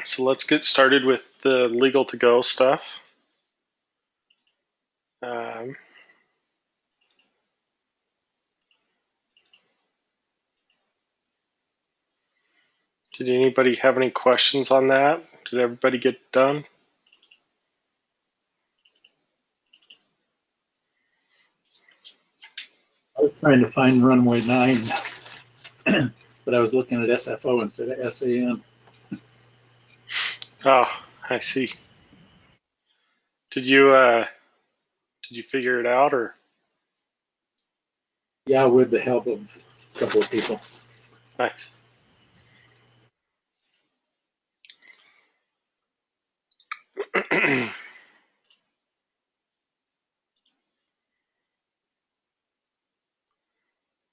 So let's get started with the legal to go stuff. Did anybody have any questions on that? Did everybody get done? I was trying to find runway 9, but I was looking at SFO instead of SAM. Oh, I see. Did you figure it out, or? Yeah, with the help of a couple of people. Nice.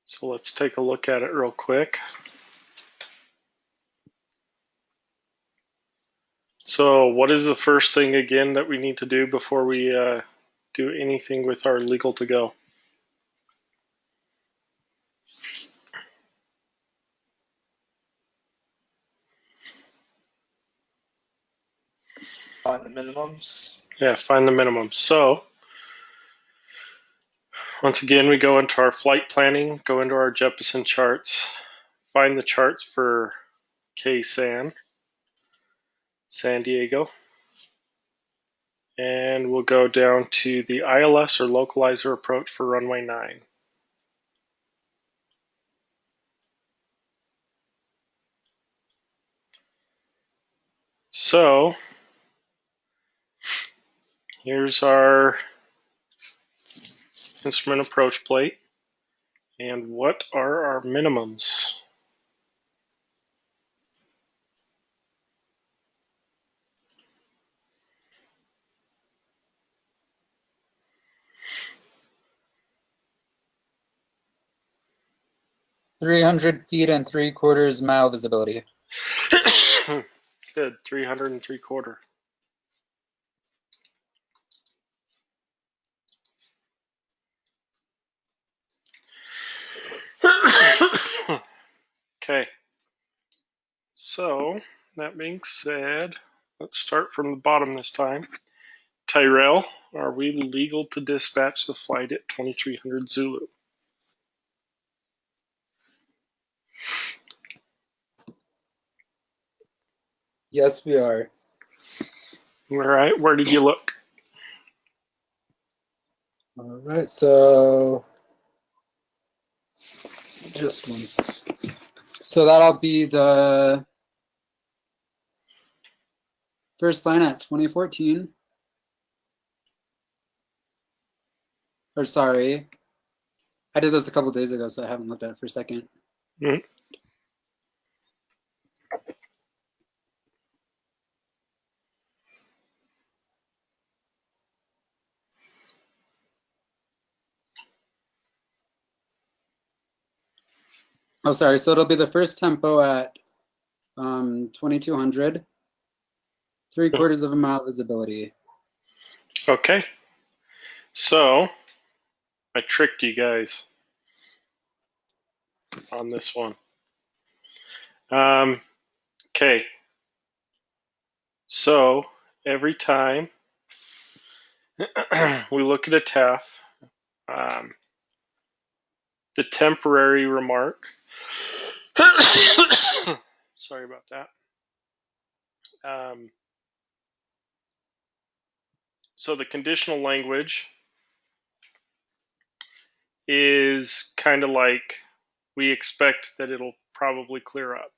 So let's take a look at it real quick. So what is the first thing again that we need to do before we do anything with our legal to go? Find the minimums. Yeah, find the minimum. So once again, we go into our flight planning, go into our Jeppesen charts, find the charts for San Diego, and we'll go down to the ILS or localizer approach for runway 9. So here's our instrument approach plate. And what are our minimums? $300 and 3/4 mile visibility. Good, 300 and 3/4. Okay, so that being said, let's start from the bottom this time. Tyrell, are we legal to dispatch the flight at 2300 Zulu? Yes, we are. All right, where did you look? All right, so just one second. So that'll be the first line at 2014. Or sorry, I did this a couple days ago, so I haven't looked at it for a second. Mm-hmm. Oh, sorry, so it'll be the first tempo at 2200, 3/4 mile visibility. Okay, so I tricked you guys on this one. Okay, so every time we look at a TAF, the temporary remark, sorry about that. So the conditional language is kind of like we expect that it'll probably clear up.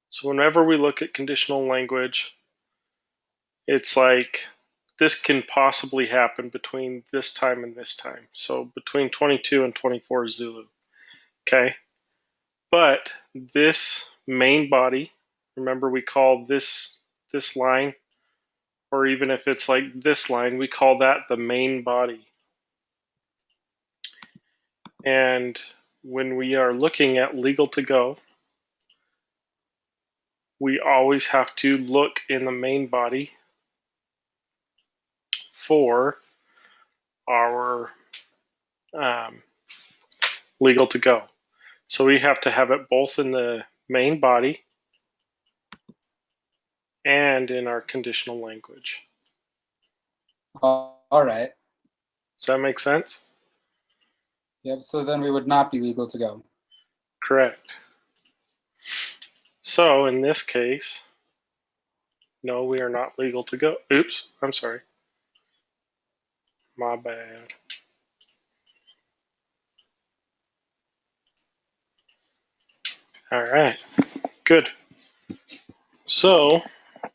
So whenever we look at conditional language, it's like this can possibly happen between this time and this time. So between 22 and 24 Zulu. Okay. But this main body, remember we call this line, or even if it's like this line, we call that the main body. And when we are looking at legal to go, we always have to look in the main body for our legal to go. So we have to have it both in the main body and in our conditional language. All right. Does that make sense? Yep. So then we would not be legal to go. Correct. So in this case, no, we are not legal to go. Oops, I'm sorry. My bad. All right, good. So,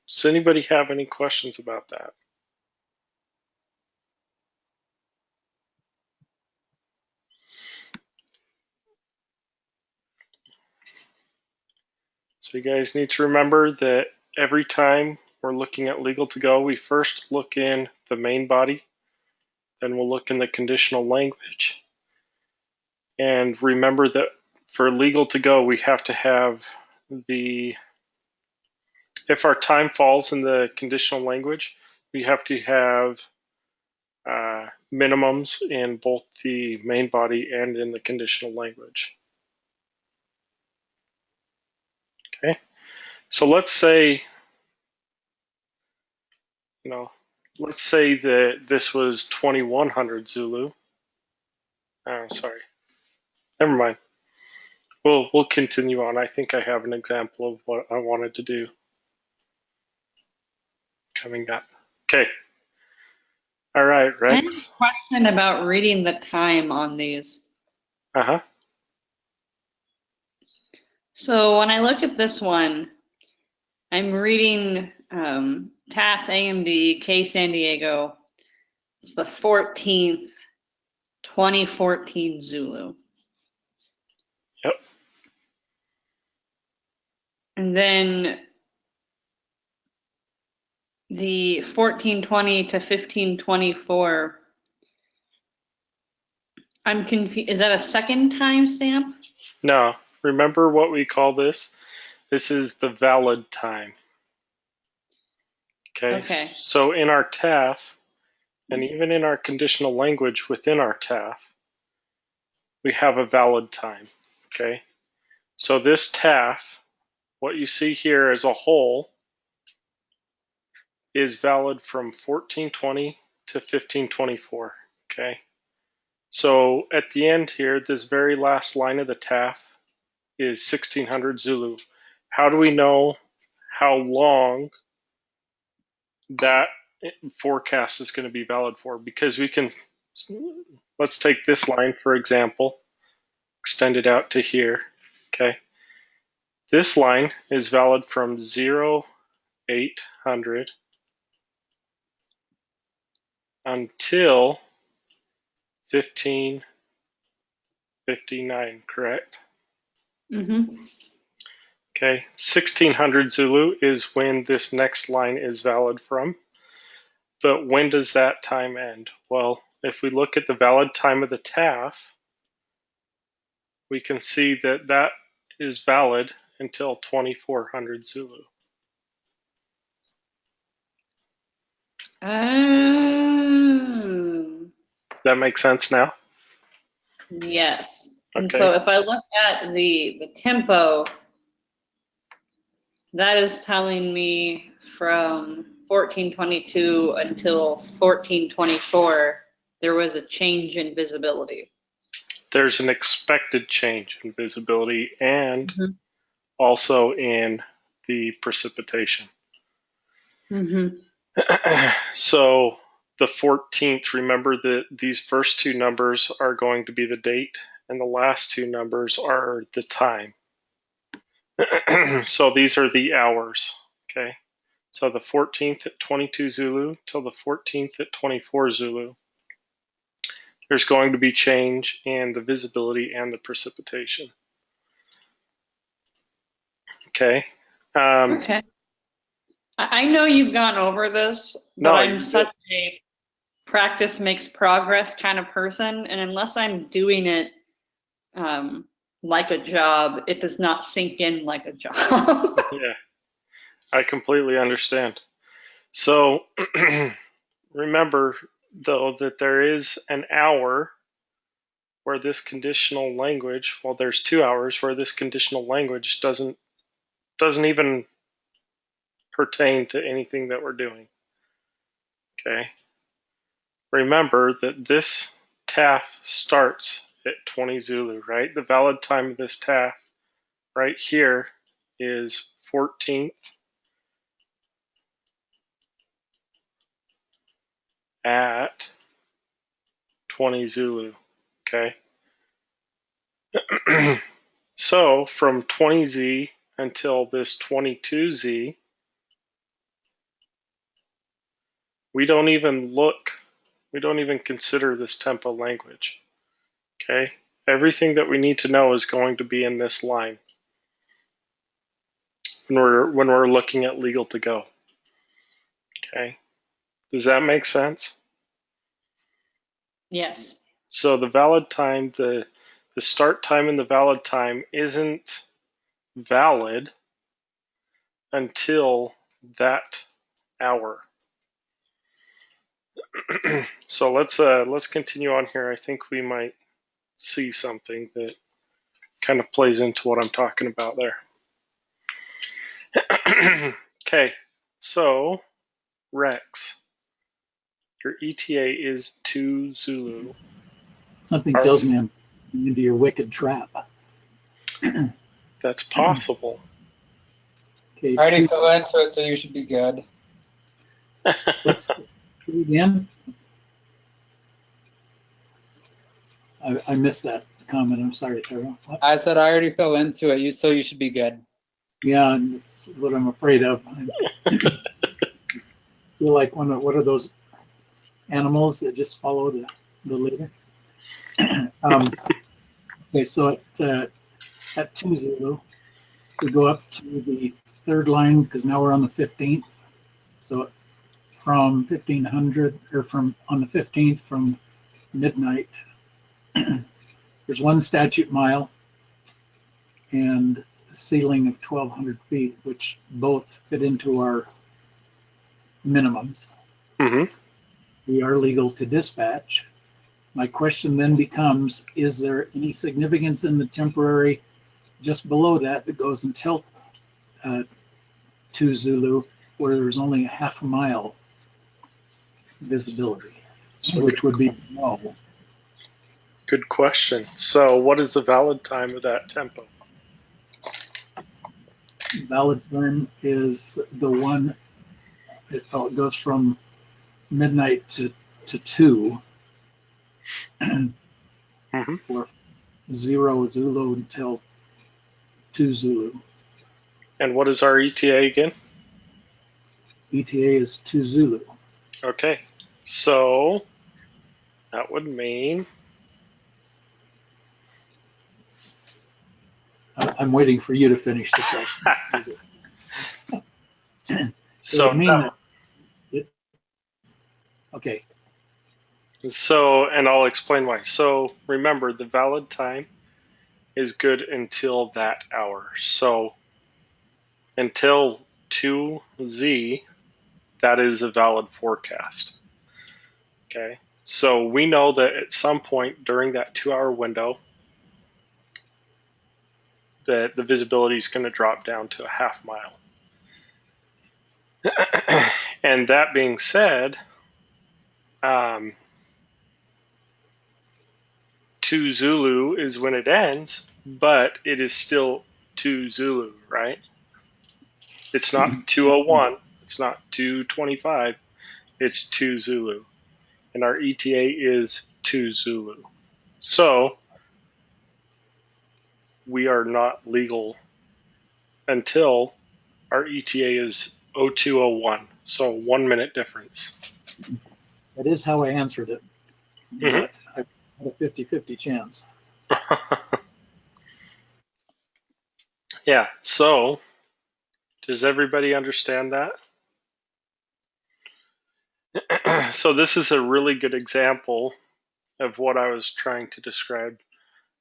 does anybody have any questions about that? So you guys need to remember that every time we're looking at legal to go, we first look in the main body, then we'll look in the conditional language. And remember that for legal to go, we have to have if our time falls in the conditional language, we have to have minimums in both the main body and in the conditional language. Okay, so let's say, let's say that this was 2100 Zulu. Oh, sorry. Never mind. We'll continue on. I think I have an example of what I wanted to do coming up. Okay. All right, I have a Rex. question about reading the time on these. Uh-huh. So when I look at this one, I'm reading TAF AMD K San Diego. It's the 14th, 2014 Zulu. Yep. And then the 1420 to 1524. I'm confused. Is that a second timestamp? No, remember what we call this? This is the valid time. Okay. So in our TAF, and even in our conditional language within our TAF, we have a valid time. Okay. So this TAF, what you see here as a whole, is valid from 1420 to 1524. Okay. So at the end here, this very last line of the TAF is 1600 Zulu. How do we know how long that forecast is going to be valid for? Because we can, let's take this line for example, extend it out to here. Okay. This line is valid from 0800 until 1559, correct? Mm-hmm. Okay, 1600 Zulu is when this next line is valid from. But when does that time end? Well, if we look at the valid time of the TAF, we can see that that is valid until 2400 Zulu. Oh. Does that make sense now? Yes. And Okay. so if I look at the tempo, that is telling me from 1422 until 1424, there was a change in visibility. There's an expected change in visibility and Mm-hmm. also in the precipitation. Mm-hmm. So the 14th, remember that these first two numbers are going to be the date and the last two numbers are the time. So these are the hours, okay? So the 14th at 22 Zulu till the 14th at 24 Zulu. There's going to be change in the visibility and the precipitation. Okay. Okay. I know you've gone over this, but I'm such a practice makes progress kind of person, and unless I'm doing it like a job, it does not sink in like a job. Yeah, I completely understand. So remember, though, that there is an hour where this conditional language, well, there's 2 hours where this conditional language doesn't even pertain to anything that we're doing. Okay. Remember that this TAF starts at 20 Zulu, right? The valid time of this TAF right here is 14th at 20 Zulu, okay? So from 20Z until this 22Z, we don't even consider this tempo language, okay? Everything that we need to know is going to be in this line when we're looking at legal to go, okay? Does that make sense? Yes. So the valid time, the start time and the valid time isn't valid until that hour. So let's continue on here. I think we might see something that kind of plays into what I'm talking about there. Okay, so Rex, your ETA is 2 Zulu. Something tells me I'm into your wicked trap. That's possible. Okay, I already fell into it, so you should be good. let's do it again. I missed that comment. I'm sorry, Tara. What? I said I already fell into it, so you should be good. Yeah, that's what I'm afraid of. I feel like what are those animals that just follow the leader? Okay, so at 2 Zulu, we go up to the third line because now we're on the 15th. So from 1500 or from on the 15th from midnight, there's one statute mile and a ceiling of 1,200 feet, which both fit into our minimums. Mm-hmm. We are legal to dispatch. My question then becomes, is there any significance in the temporary just below that goes until 2 Zulu, where there's only a half a mile visibility, which would be no. Good question. So what is the valid time of that tempo? Valid time is the one, it goes from midnight to 2, Mm-hmm. or 0 Zulu until 2 Zulu. And what is our ETA again? ETA is 2 Zulu. Okay, so that would mean I'm waiting for you to finish the question. so no. Okay. So, and I'll explain why. So remember, the valid time is good until that hour. So until 2Z, that is a valid forecast. Okay, so we know that at some point during that 2-hour window, that the visibility is going to drop down to a half mile. And that being said, 2 Zulu is when it ends, but it is still 2 Zulu, right? It's not 201, it's not 225, it's 2 Zulu. And our ETA is 2 Zulu. So we are not legal until our ETA is 0201, so 1 minute difference. That is how I answered it. Mm-hmm. But I had a 50-50 chance. Yeah, so does everybody understand that? So this is a really good example of what I was trying to describe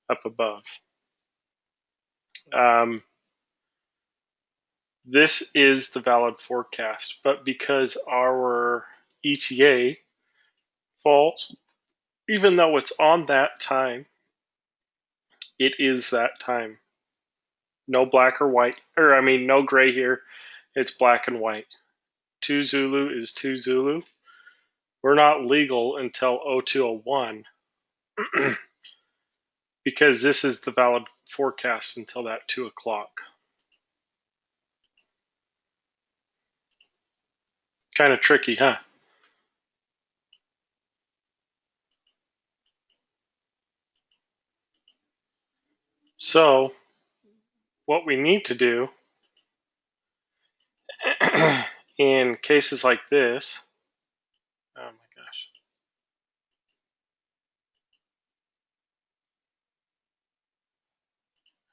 up above. This is the valid forecast, but because our ETA falls, even though it's on that time, it is that time. No black or white, or I mean, no gray here, It's black and white. 2 Zulu is 2 Zulu. We're not legal until 0201 because this is the valid forecast until that 2 o'clock. Kind of tricky, huh? So what we need to do in cases like this, oh my gosh.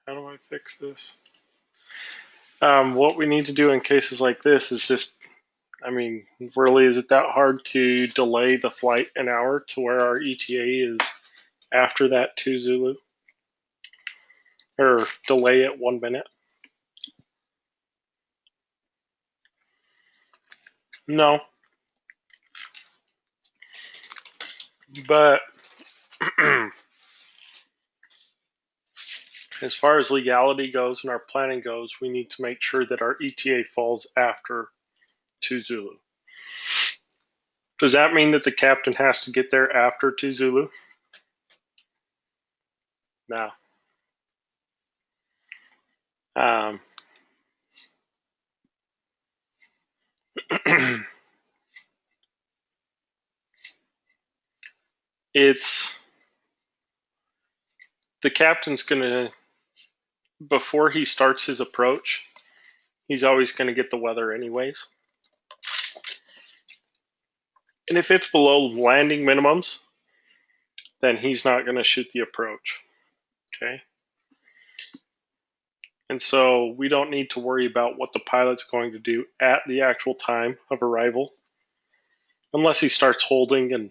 How do I fix this? What we need to do in cases like this is just, I mean, really, is it that hard to delay the flight an hour to where our ETA is after that 2 Zulu? Or delay it 1 minute? No. But as far as legality goes and our planning goes, we need to make sure that our ETA falls after 2 Zulu. Does that mean that the captain has to get there after 2 Zulu? No. It's the captain's going to, before he starts his approach, he's always going to get the weather anyways. And if it's below landing minimums, then he's not going to shoot the approach. Okay? And so we don't need to worry about what the pilot's going to do at the actual time of arrival, unless he starts holding and,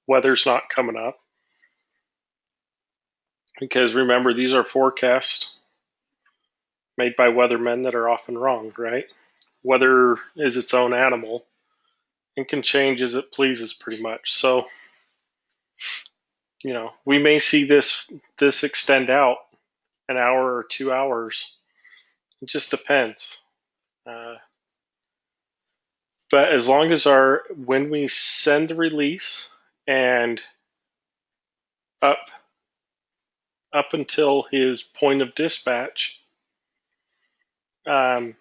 weather's not coming up. Because remember, these are forecasts made by weathermen that are often wrong, right? Weather is its own animal and can change as it pleases pretty much. So, we may see this extend out an hour or 2 hours. It just depends. But as long as when we send the release and up until his point of dispatch, as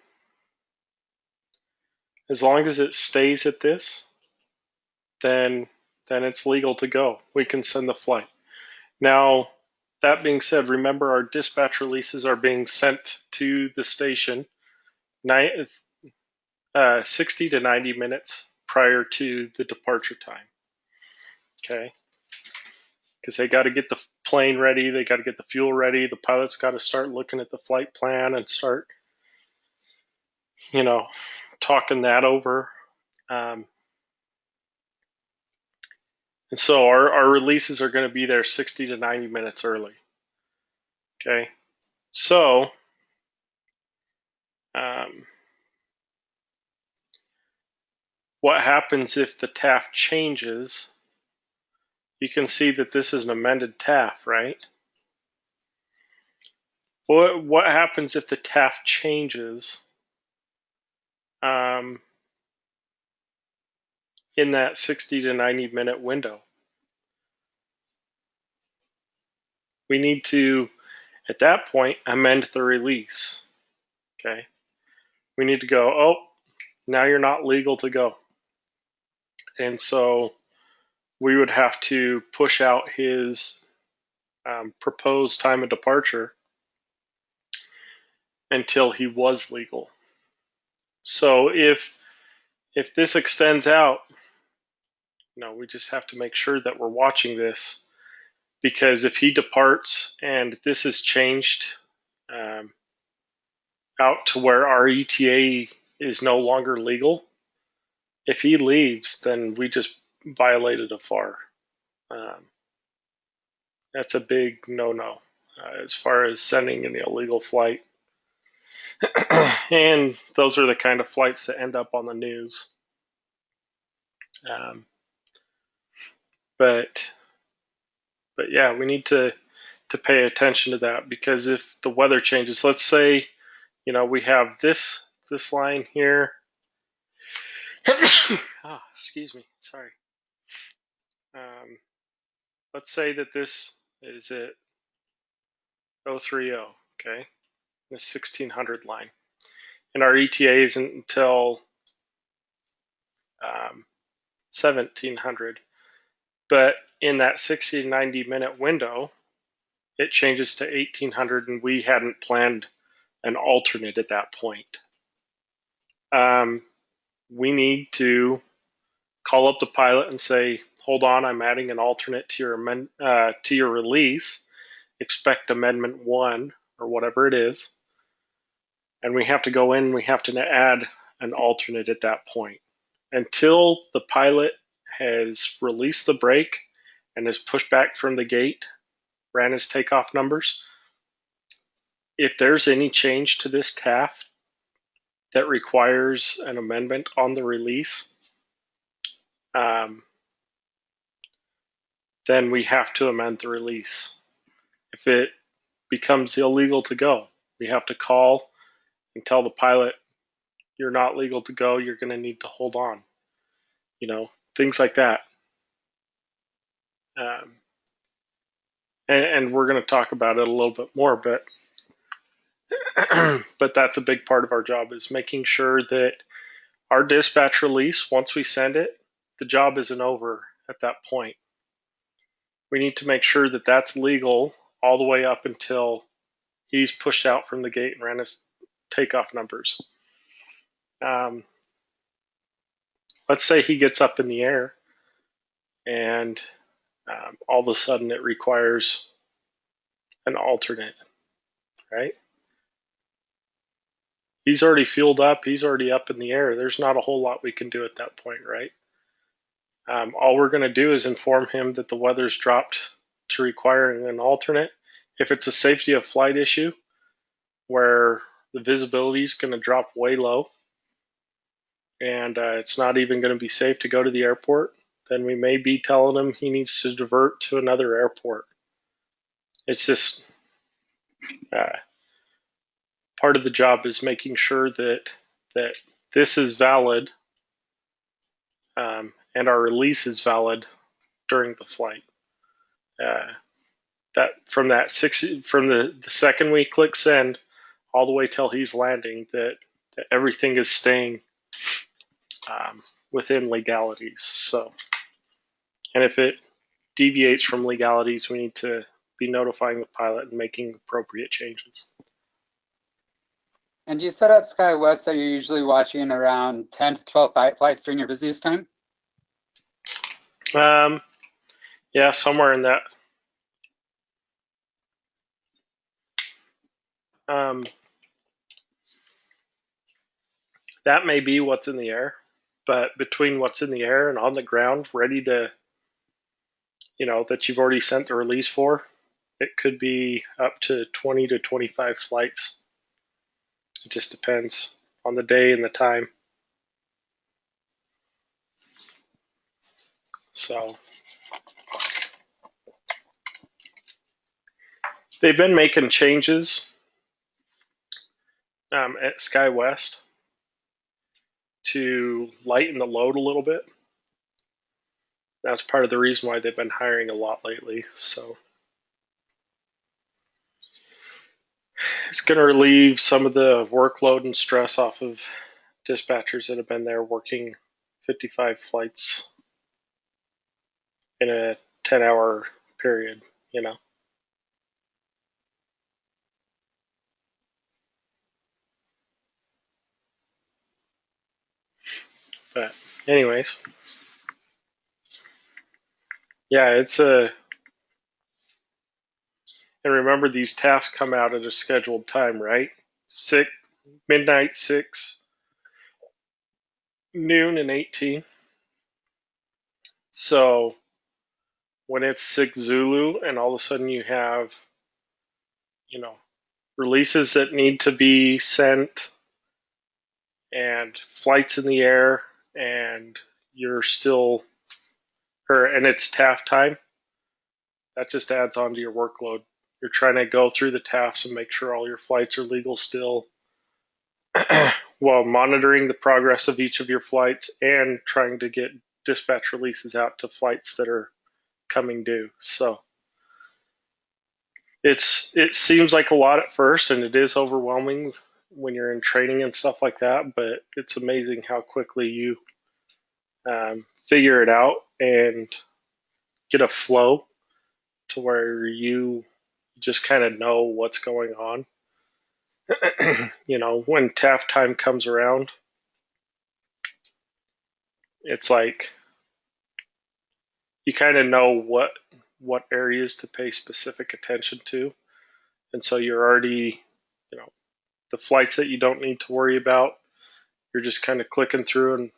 long as it stays at this, then it's legal to go. We can send the flight. Now, that being said, remember our dispatch releases are being sent to the station 60 to 90 minutes prior to the departure time. Okay? Because they got to get the plane ready, they got to get the fuel ready, the pilot's got to start looking at the flight plan and start, talking that over. And so our releases are going to be there 60 to 90 minutes early. Okay? So, what happens if the TAF changes? You can see that this is an amended TAF, right? What happens if the TAF changes in that 60 to 90 minute window? We need to, at that point, amend the release. Okay? We need to go, oh, now you're not legal to go. And so we would have to push out his proposed time of departure until he was legal. So if this extends out, we just have to make sure that we're watching this, because if he departs and this is changed out to where our ETA is no longer legal, if he leaves, then we just violated a FAR. That's a big no-no as far as sending an illegal flight. And those are the kind of flights that end up on the news. But yeah, we need to pay attention to that, because if the weather changes, let's say, we have this this line here. Oh, excuse me, sorry. Let's say that this is at 030, okay, this 1600 line. And our ETA isn't until 1700. But in that 60 to 90 minute window, it changes to 1800, and we hadn't planned an alternate at that point. We need to call up the pilot and say, hold on, I'm adding an alternate to your release. Expect amendment 1 or whatever it is. And we have to go in, we have to add an alternate at that point. Until the pilot has released the brake and is pushed back from the gate, ran his takeoff numbers, if there's any change to this TAF that requires an amendment on the release, then we have to amend the release. If it becomes illegal to go, we have to call and tell the pilot, you're not legal to go, you're going to need to hold on. Things like that. And we're going to talk about it a little bit more, but but that's a big part of our job, is making sure that our dispatch release, once we send it, the job isn't over at that point. We need to make sure that that's legal all the way up until he's pushed out from the gate and ran his takeoff numbers. Let's say he gets up in the air and all of a sudden it requires an alternate, right? He's already fueled up, he's already up in the air. There's not a whole lot we can do at that point, right? All we're going to do is inform him that the weather's dropped to requiring an alternate. If it's a safety of flight issue where the visibility is going to drop way low and it's not even going to be safe to go to the airport, then we may be telling him he needs to divert to another airport. It's just part of the job is making sure that this is valid and our release is valid during the flight. That from the second we click send all the way till he's landing, that everything is staying within legalities. So, and if it deviates from legalities, we need to be notifying the pilot and making appropriate changes. And you said at SkyWest that you're usually watching around 10 to 12 flights during your busiest time? Yeah, somewhere in that. That may be what's in the air, but between what's in the air and on the ground, ready to, that you've already sent the release for, it could be up to 20 to 25 flights. It just depends on the day and the time. So they've been making changes at SkyWest to lighten the load a little bit. That's part of the reason why they've been hiring a lot lately. So it's going to relieve some of the workload and stress off of dispatchers that have been there working 55 flights in a 10-hour period, But anyways, yeah, it's and remember, these TAFs come out at a scheduled time, right? Midnight, 6, noon, and 18. So when it's 6 Zulu and all of a sudden you have, releases that need to be sent and flights in the air and you're still, and it's TAF time, that just adds on to your workload. You're trying to go through the TAFs and make sure all your flights are legal still while monitoring the progress of each of your flights and trying to get dispatch releases out to flights that are coming due. So it seems like a lot at first, and it is overwhelming when you're in training and stuff like that, but it's amazing how quickly you figure it out and get a flow to where you just kind of know what's going on. When TAF time comes around, it's like you kind of know what areas to pay specific attention to, and so you're already, the flights that you don't need to worry about, you're just kind of clicking through, and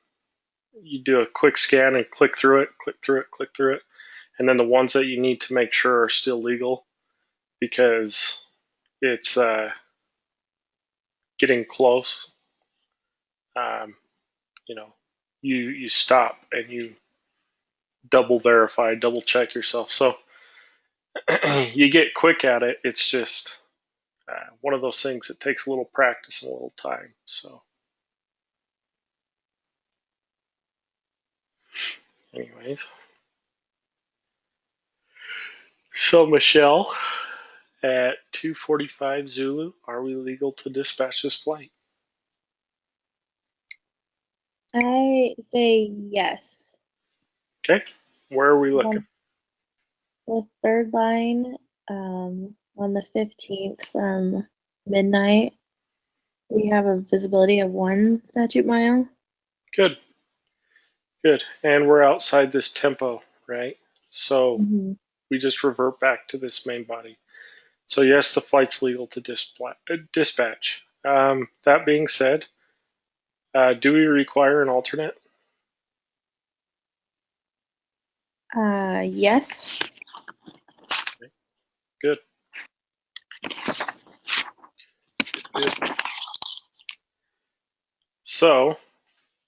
you do a quick scan and click through it, and then the ones that you need to make sure are still legal because it's getting close. You know, you stop and you double verify, double check yourself. So you get quick at it. It's just one of those things that takes a little practice and a little time. So, anyways, so Michelle, at 2:45 Zulu, are we legal to dispatch this flight? I say yes. Okay, where are we looking? The third line, on the 15th from midnight, we have a visibility of 1 statute mile. Good. And we're outside this tempo, right? So we just revert back to this main body. So yes, the flight's legal to dispatch. That being said, do we require an alternate? Yes. Okay. Good. So,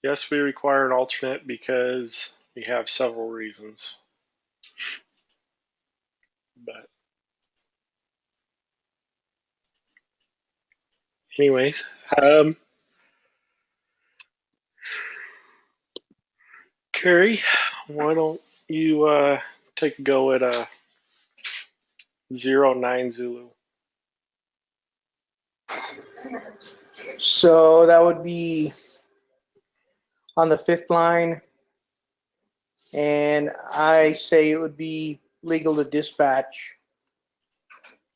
yes, we require an alternate because we have several reasons. But anyways, Carrie, why don't you take a go at 09 Zulu? So that would be on the 5th line, and I say it would be legal to dispatch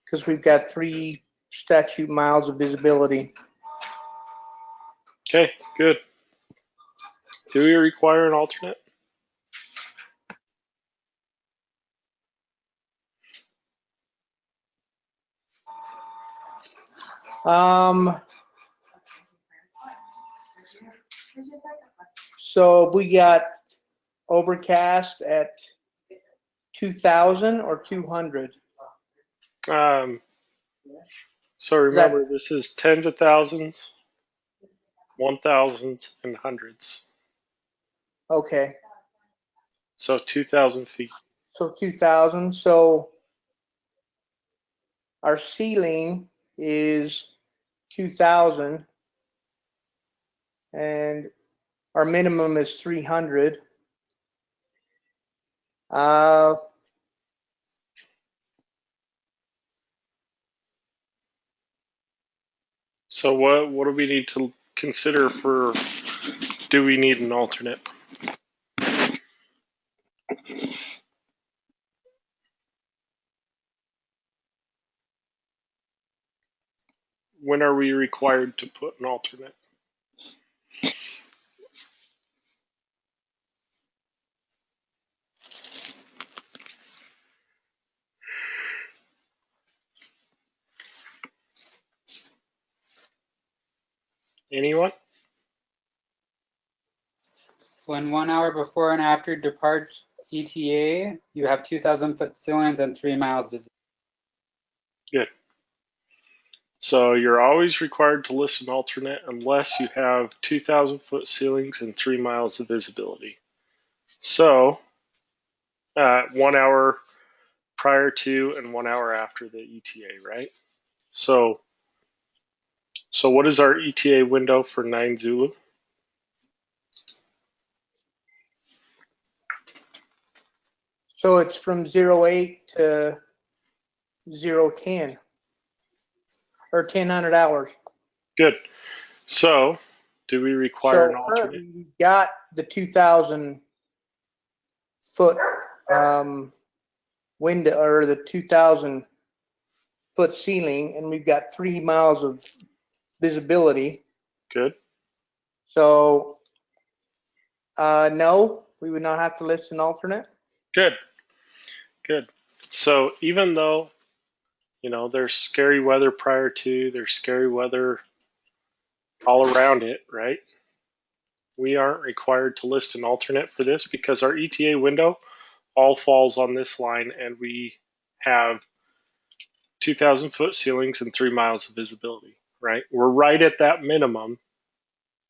because we've got 3 statute miles of visibility. Okay, good. Do we require an alternate? So we got overcast at 2,000 or 200. So remember, this is tens of thousands, 1,000s, and hundreds. Okay. So 2,000 feet. So 2,000. So our ceiling is 2,000, and our minimum is 300. So what do we need to consider for, do we need an alternate? When are we required to put an alternate? Anyone? When 1 hour before and after depart ETA, you have 2,000-foot ceilings and 3 miles visibility. Good. So you're always required to list an alternate unless you have 2,000-foot ceilings and 3 miles of visibility. So 1 hour prior to and 1 hour after the ETA, right? So So what is our ETA window for 9 Zulu? So it's from 08 to 010 or 1000 hours. Good. So do we require an So alternate? currently we've got the 2,000 foot window, or the 2,000 foot ceiling, and we've got 3 miles of visibility. Good. So no, we would not have to list an alternate. Good. Good. So even though, you know, there's scary weather prior to, there's scary weather all around it, right? We aren't required to list an alternate for this because our ETA window all falls on this line, and we have 2,000 foot ceilings and 3 miles of visibility, right? We're right at that minimum,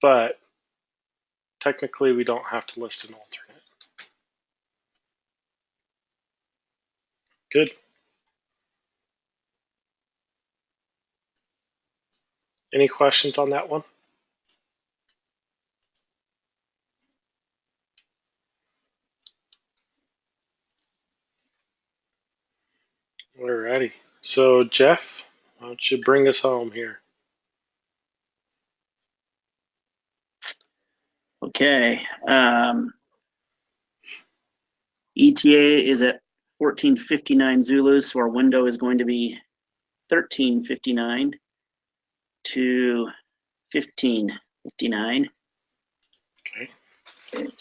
but technically we don't have to list an alternate. Good. Any questions on that one? Alrighty. So Jeff, why don't you bring us home here? Okay. ETA is at 1459 Zulu, so our window is going to be 1359 to 1559. Okay. Is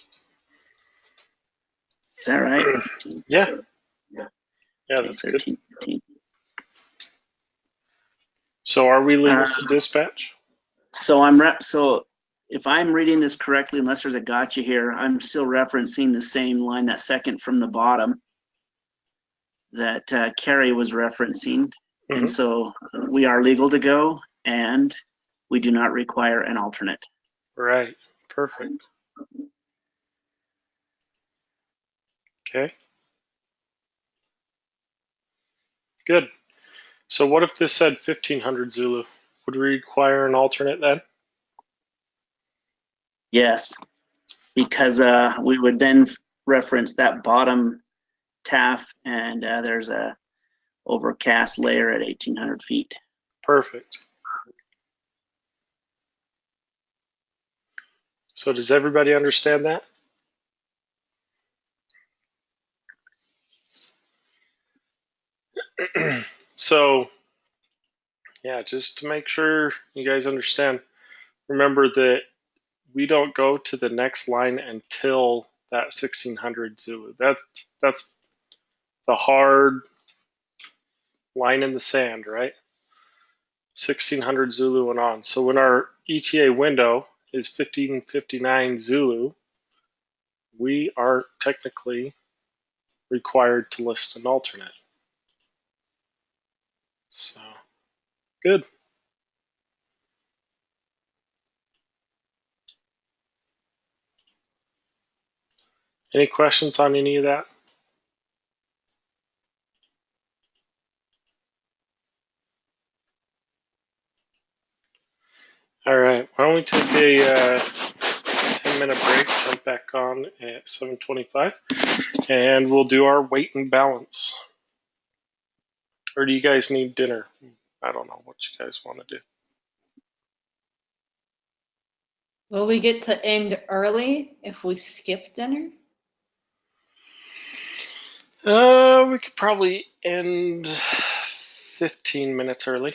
that right? Yeah. Yeah, Okay, that's 13, good. 15. So are we legal to dispatch? So if I'm reading this correctly, unless there's a gotcha here, I'm still referencing the same line, that second from the bottom that Carrie was referencing. Mhm. And so we are legal to go, and we do not require an alternate. Right. Perfect. Okay. Good. So what if this said 1500 Zulu? Would we require an alternate then? Yes, because we would then reference that bottom TAF, and there's a overcast layer at 1800 feet. Perfect. So does everybody understand that? So, yeah, just to make sure you guys understand, remember that we don't go to the next line until that 1600 Zulu. That's the hard line in the sand, right? 1600 Zulu and on. So when our ETA window is 1559 Zulu, we are technically required to list an alternate. So, good. Any questions on any of that? All right, why don't we take a 10-minute break, jump back on at 7:25, and we'll do our weight and balance. Or do you guys need dinner? I don't know what you guys want to do. Will we get to end early if we skip dinner? We could probably end 15 minutes early.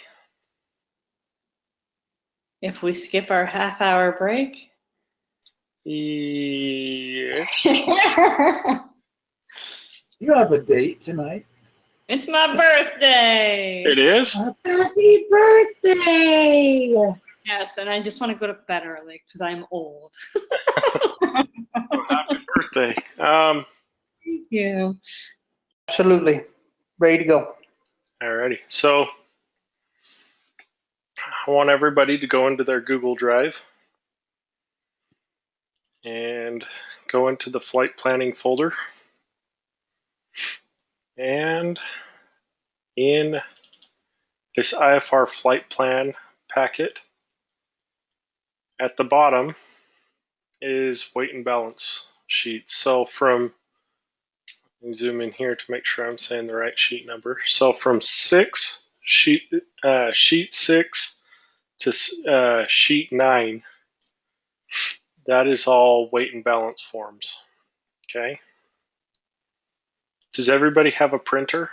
If we skip our half-hour break? Yeah. You have a date tonight. It's my birthday. It is? Happy birthday! Yes, and I just want to go to bed early because I'm old. Happy birthday. Thank you. Absolutely. Ready to go. Alrighty. So I want everybody to go into their Google Drive and go into the flight planning folder. And in this IFR flight plan packet, at the bottom is weight and balance sheets. So from, let me zoom in here to make sure I'm saying the right sheet number. So from sheet 6 to sheet 9, that is all weight and balance forms. Okay. Does everybody have a printer?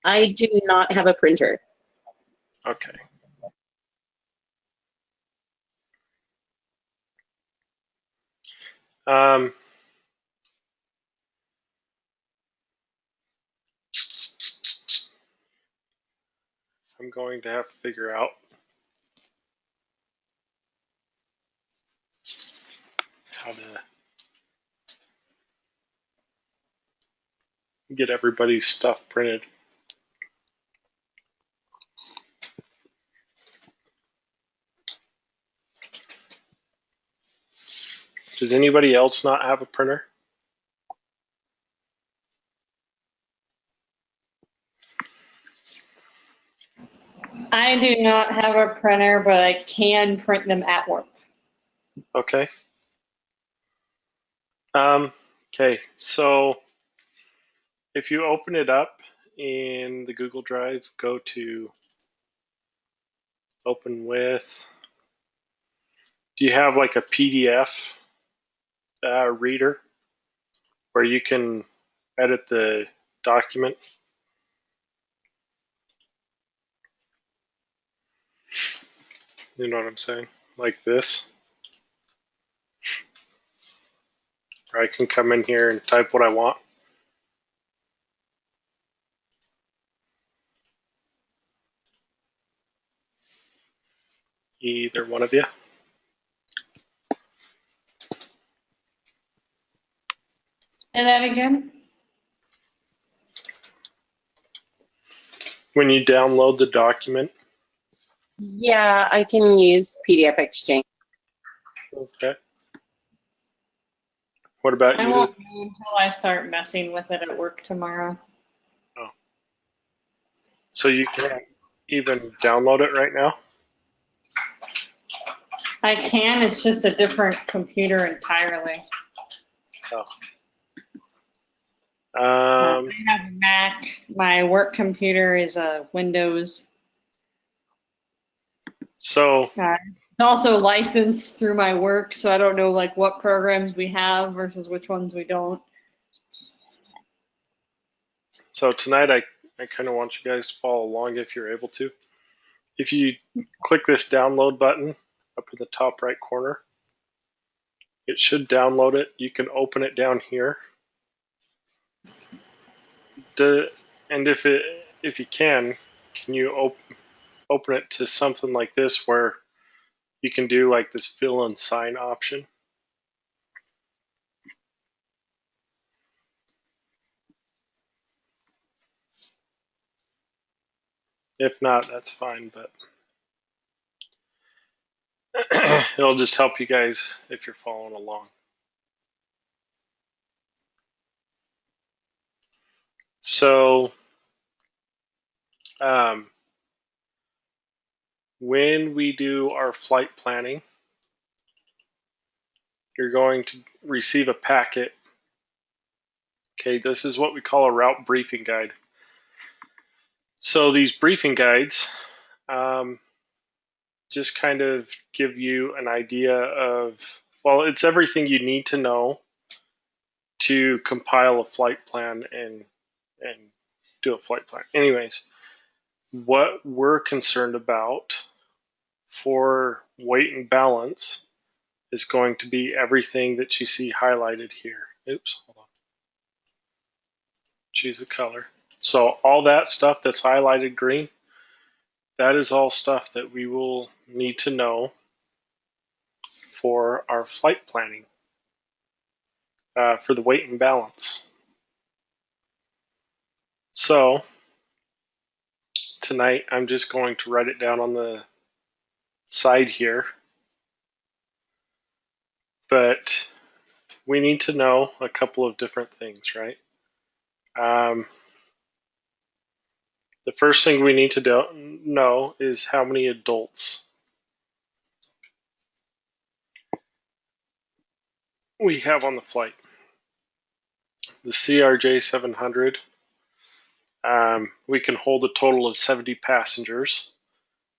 I do not have a printer. Okay. I'm going to have to figure out how to get everybody's stuff printed. Does anybody else not have a printer? I do not have a printer, but I can print them at work. Okay. Okay, so if you open it up in the Google Drive, go to open with, do you have like a PDF reader where you can edit the document? You know what I'm saying? Like this. Or I can come in here and type what I want. Either one of you. Say that again? When you download the document. Yeah, I can use PDF Exchange. Okay. What about I you? won't know until I start messing with it at work tomorrow. Oh. So you can't even download it right now? I can, it's just a different computer entirely. Oh. I have a Mac. My work computer is a Windows. So It's also licensed through my work, so I don't know like what programs we have versus which ones we don't. So tonight I kind of want you guys to follow along if you're able to. If you click this download button up in the top right corner, it should download it. You can open it down here. And if you can you open it to something like this where you can do like this fill and sign option? If not, that's fine, but it'll just help you guys if you're following along. So when we do our flight planning, you're going to receive a packet. Okay, this is what we call a route briefing guide. So these briefing guides just kind of give you an idea of, well, it's everything you need to know to compile a flight plan and do a flight plan. Anyways, what we're concerned about for weight and balance is going to be everything that you see highlighted here. Oops, hold on. Choose a color. So all that stuff that's highlighted green, that is all stuff that we will need to know for our flight planning, for the weight and balance. So tonight I'm just going to write it down on the side here, but we need to know a couple of different things, right? the first thing we need to know is how many adults we have on the flight. The CRJ 700, we can hold a total of 70 passengers.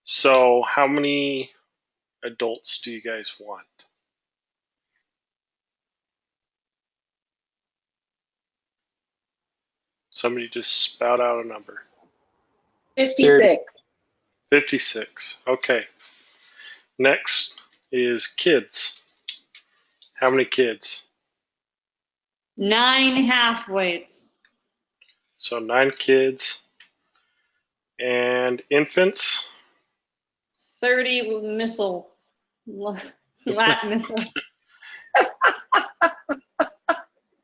So how many adults do you guys want? Somebody just spout out a number. 56. 56. Okay. Next is kids. How many kids? 9 half-weights. So 9 kids. And infants? 30 missile. Lat missile.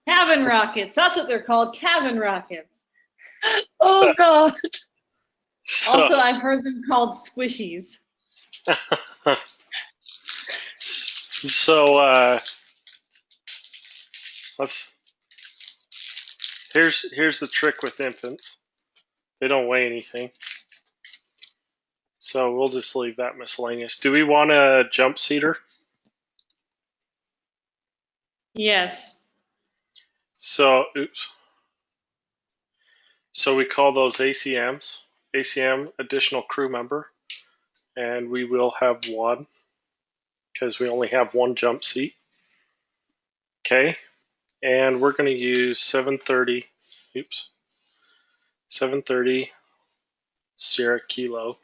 Cabin rockets. That's what they're called. Cabin rockets. Oh, God. So, Also, I've heard them called squishies. so here's the trick with infants. They don't weigh anything. So we'll just leave that miscellaneous. Do we want a jump seater? Yes. So, oops. So we call those ACMs. ACM, additional crew member. And we will have one because we only have one jump seat. Okay. And we're going to use 730 Sierra Kilo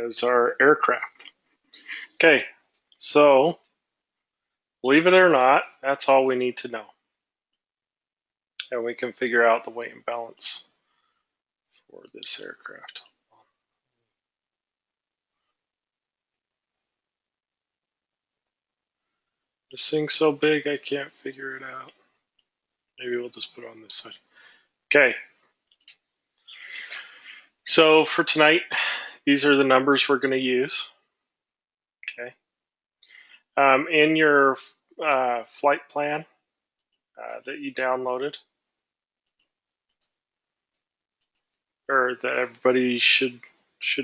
as our aircraft. Okay, so believe it or not, that's all we need to know. And we can figure out the weight and balance for this aircraft. This thing's so big I can't figure it out. Maybe we'll just put it on this side. Okay. So for tonight, these are the numbers we're going to use. Okay. In your flight plan that you downloaded, or that everybody should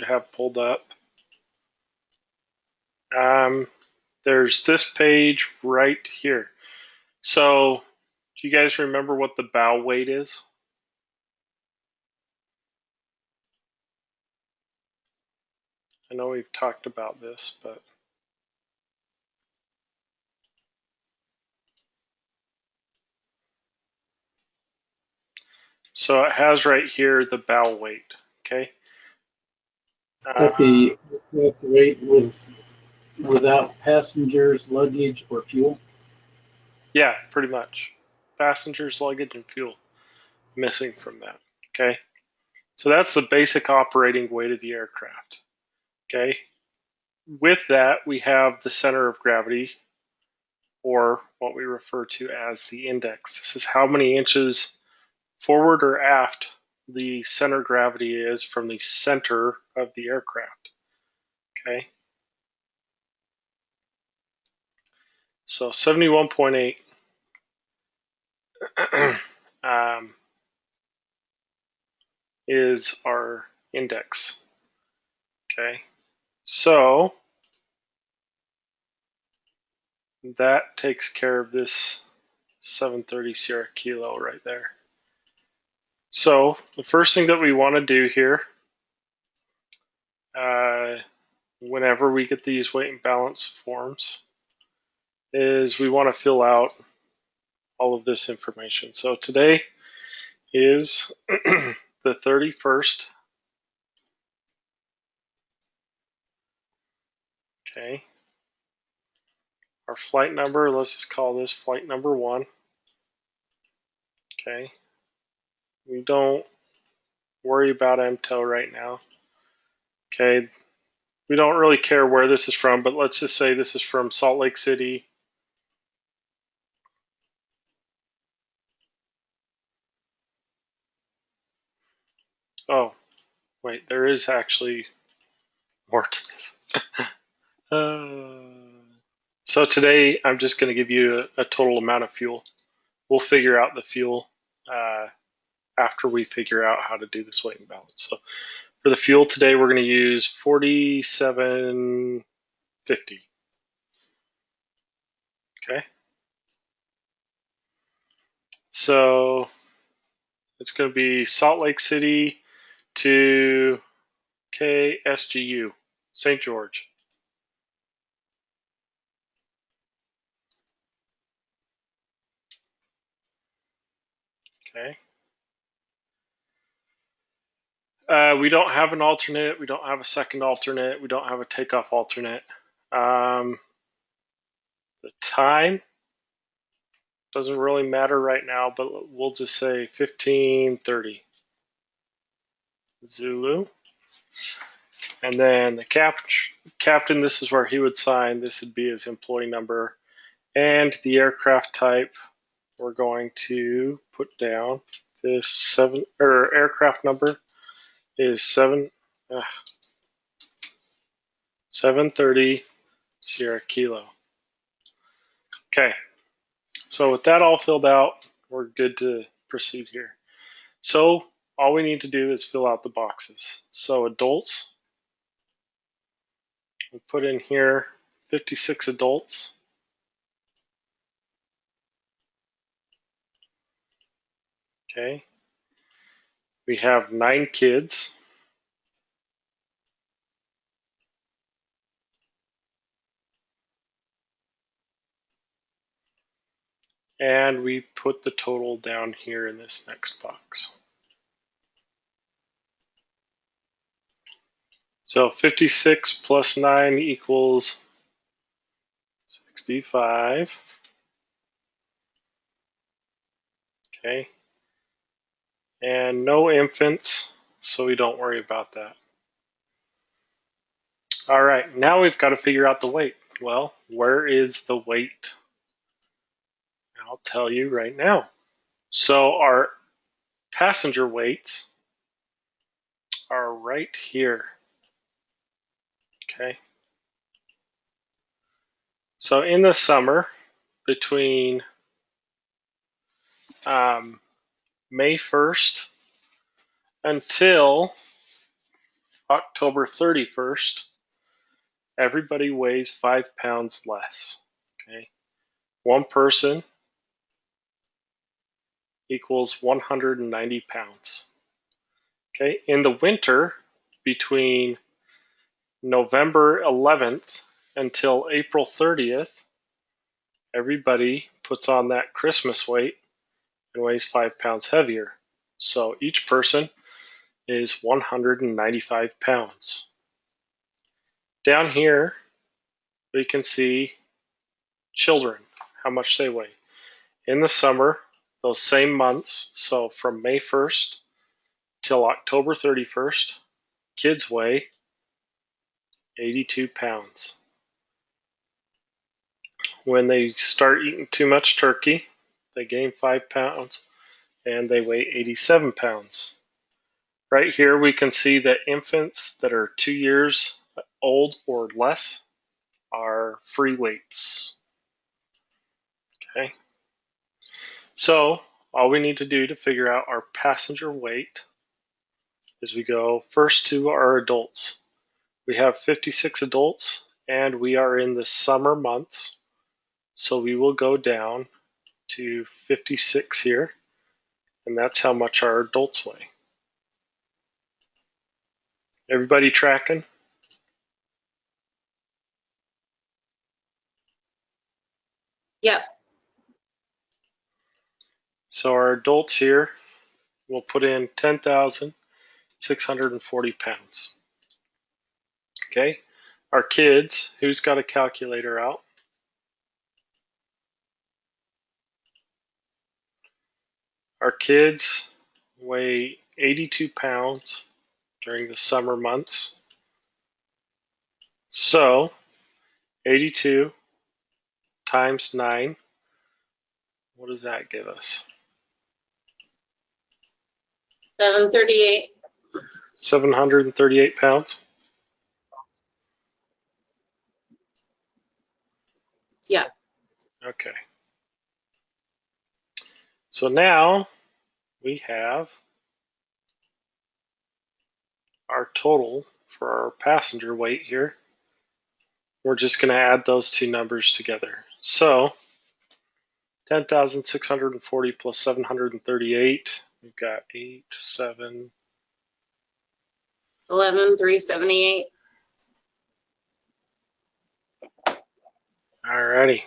have pulled up, there's this page right here. So, do you guys remember what the bow weight is? I know we've talked about this, but so it has right here the bow weight. Okay. That the weight without passengers, luggage, or fuel? Yeah, pretty much. Passengers, luggage, and fuel missing from that. Okay. So that's the basic operating weight of the aircraft. Okay. With that, we have the center of gravity, or what we refer to as the index. This is how many inches forward or aft the center of gravity is from the center of the aircraft. Okay. So 71.8 is our index. Okay. So that takes care of this 730 Sierra Kilo right there. So the first thing that we want to do here, whenever we get these weight and balance forms, is we want to fill out all of this information. So today is the 31st. Okay. Our flight number, let's just call this flight number 1. Okay. We don't worry about MTEL right now. Okay. We don't really care where this is from, but let's just say this is from Salt Lake City. Oh, wait, there is actually more to this. So today I'm just going to give you a total amount of fuel. We'll figure out the fuel after we figure out how to do this weight and balance. So for the fuel today, we're going to use 47.50. Okay. So it's going to be Salt Lake City to KSGU, St. George. Okay. We don't have an alternate. We don't have a second alternate. We don't have a takeoff alternate. The time doesn't really matter right now, but we'll just say 15:30 Zulu. And then the captain, this is where he would sign. This would be his employee number. And the aircraft type, we're going to put down this aircraft number is 730 Sierra Kilo. Okay, so with that all filled out, we're good to proceed here. So all we need to do is fill out the boxes. So adults, we put in here 56 adults. Okay, we have 9 kids. And we put the total down here in this next box. So 56 plus 9 equals 65. Okay. And no infants, so we don't worry about that. All right, now we've got to figure out the weight. Well, where is the weight? I'll tell you right now. So our passenger weights are right here. Okay. So in the summer, between May 1st until October 31st, everybody weighs 5 pounds less. Okay. One person equals 190 pounds. Okay. In the winter, between November 11th until April 30th, everybody puts on that Christmas weight and weighs 5 pounds heavier. So each person is 195 pounds. Down here, we can see children, how much they weigh. In the summer, those same months, so from May 1st till October 31st, kids weigh 82 pounds. When they start eating too much turkey, they gain 5 pounds and they weigh 87 pounds. Right here, we can see that infants that are 2 years old or less are free weights. Okay. So all we need to do to figure out our passenger weight is we go first to our adults. We have 56 adults and we are in the summer months. So we will go down to 56 here, and that's how much our adults weigh. Everybody tracking? Yep. So our adults here, we'll put in 10,640 pounds. Okay. Our kids, who's got a calculator out? Our kids weigh 82 pounds during the summer months. So 82 times 9, what does that give us? 738. 738 pounds? Yeah. Okay. So now we have our total for our passenger weight here, we're just going to add those two numbers together. So 10,640 plus 738, we've got 8, 7, 11,378. alrighty.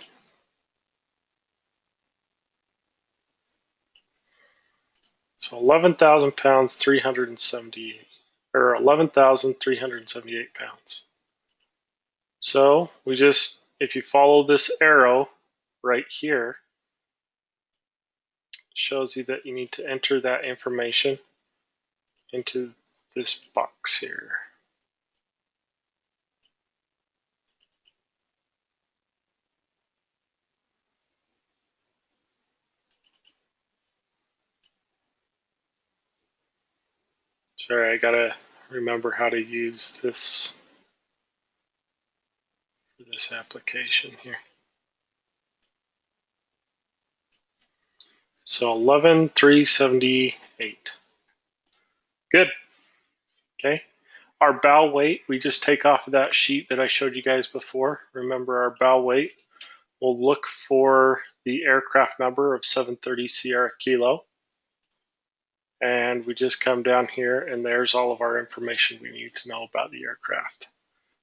So 11,000 pounds, 378, or 11,378 pounds. So we just, if you follow this arrow right here, it shows you that you need to enter that information into this box here. Sorry, I gotta remember how to use this for this application here. So 11,378. Good. Okay. Our bow weight, we just take off of that sheet that I showed you guys before. Remember our bow weight. We'll look for the aircraft number of 730 Sierra Kilo. And we just come down here and there's all of our information we need to know about the aircraft.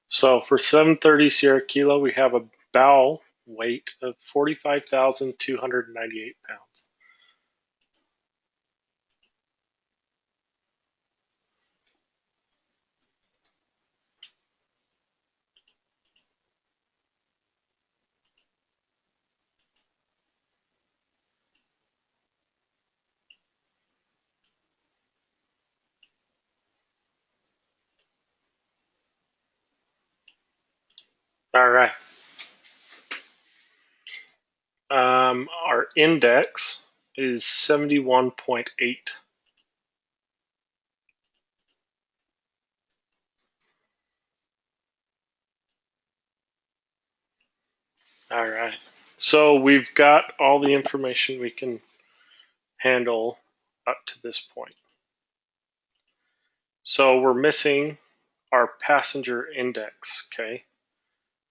So for 730 Sierra Kilo, we have a bow weight of 45,298 pounds. All right. Our index is 71.8. All right. So we've got all the information we can handle up to this point. So we're missing our passenger index, okay?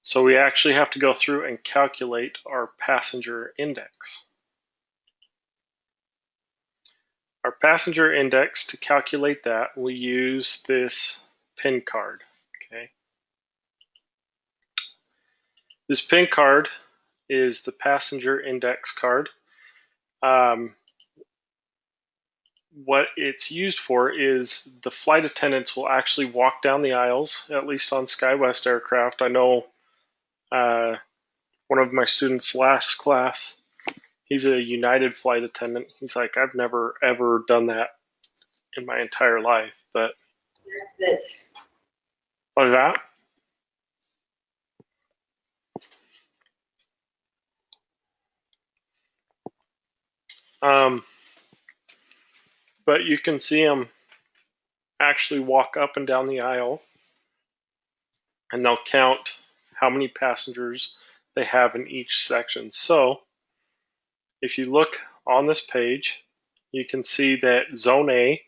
So we actually have to go through and calculate our passenger index. Our passenger index, to calculate that, we use this PIN card, okay? This PIN card is the passenger index card. What it's used for is the flight attendants will actually walk down the aisles, at least on SkyWest aircraft. I know one of my students last class, he's a United flight attendant. He's like, I've never ever done that in my entire life. But what is that? But you can see them actually walk up and down the aisle, and they'll count how many passengers they have in each section. So if you look on this page, you can see that Zone A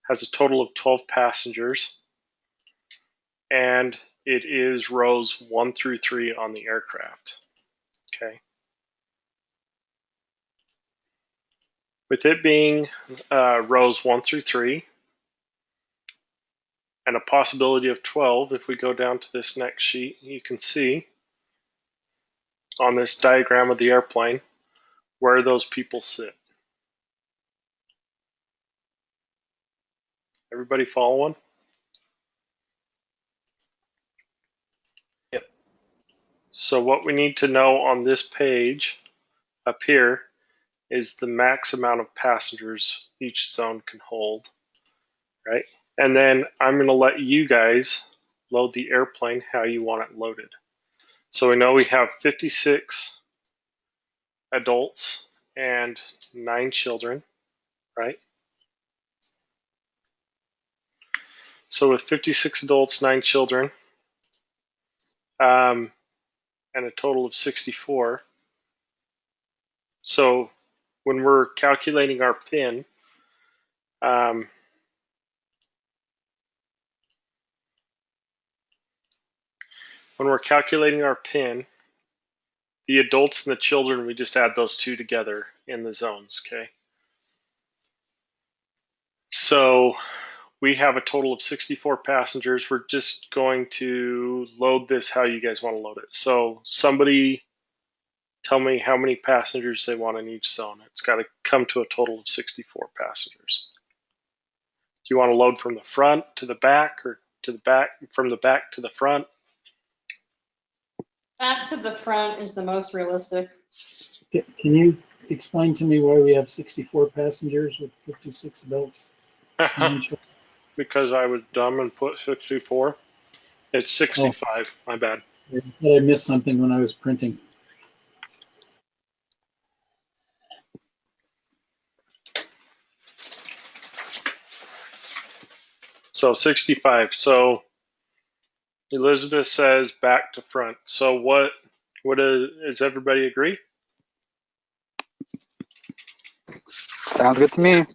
has a total of 12 passengers, and it is rows 1 through 3 on the aircraft. Okay. With it being rows 1 through 3 and a possibility of 12, if we go down to this next sheet, you can see on this diagram of the airplane where those people sit. Everybody following? Yep. So what we need to know on this page up here is the max amount of passengers each zone can hold, right? And then I'm going to let you guys load the airplane how you want it loaded. So we know we have 56 adults and 9 children, right? So with 56 adults, 9 children, and a total of 64. So when we're calculating our PIN, when we're calculating our PIN, the adults and the children, we just add those two together in the zones, okay? So we have a total of 64 passengers. We're just going to load this how you guys want to load it. So somebody tell me how many passengers they want in each zone. It's got to come to a total of 64 passengers. Do you want to load from the front to the back, or to the back, from the back to the front? Back to the front is the most realistic. Can you explain to me why we have 64 passengers with 56 adults? Because I was dumb and put 64. It's 65, my bad. I missed something when I was printing. So 65. So Elizabeth says back to front. So what does everybody agree? Sounds good to me.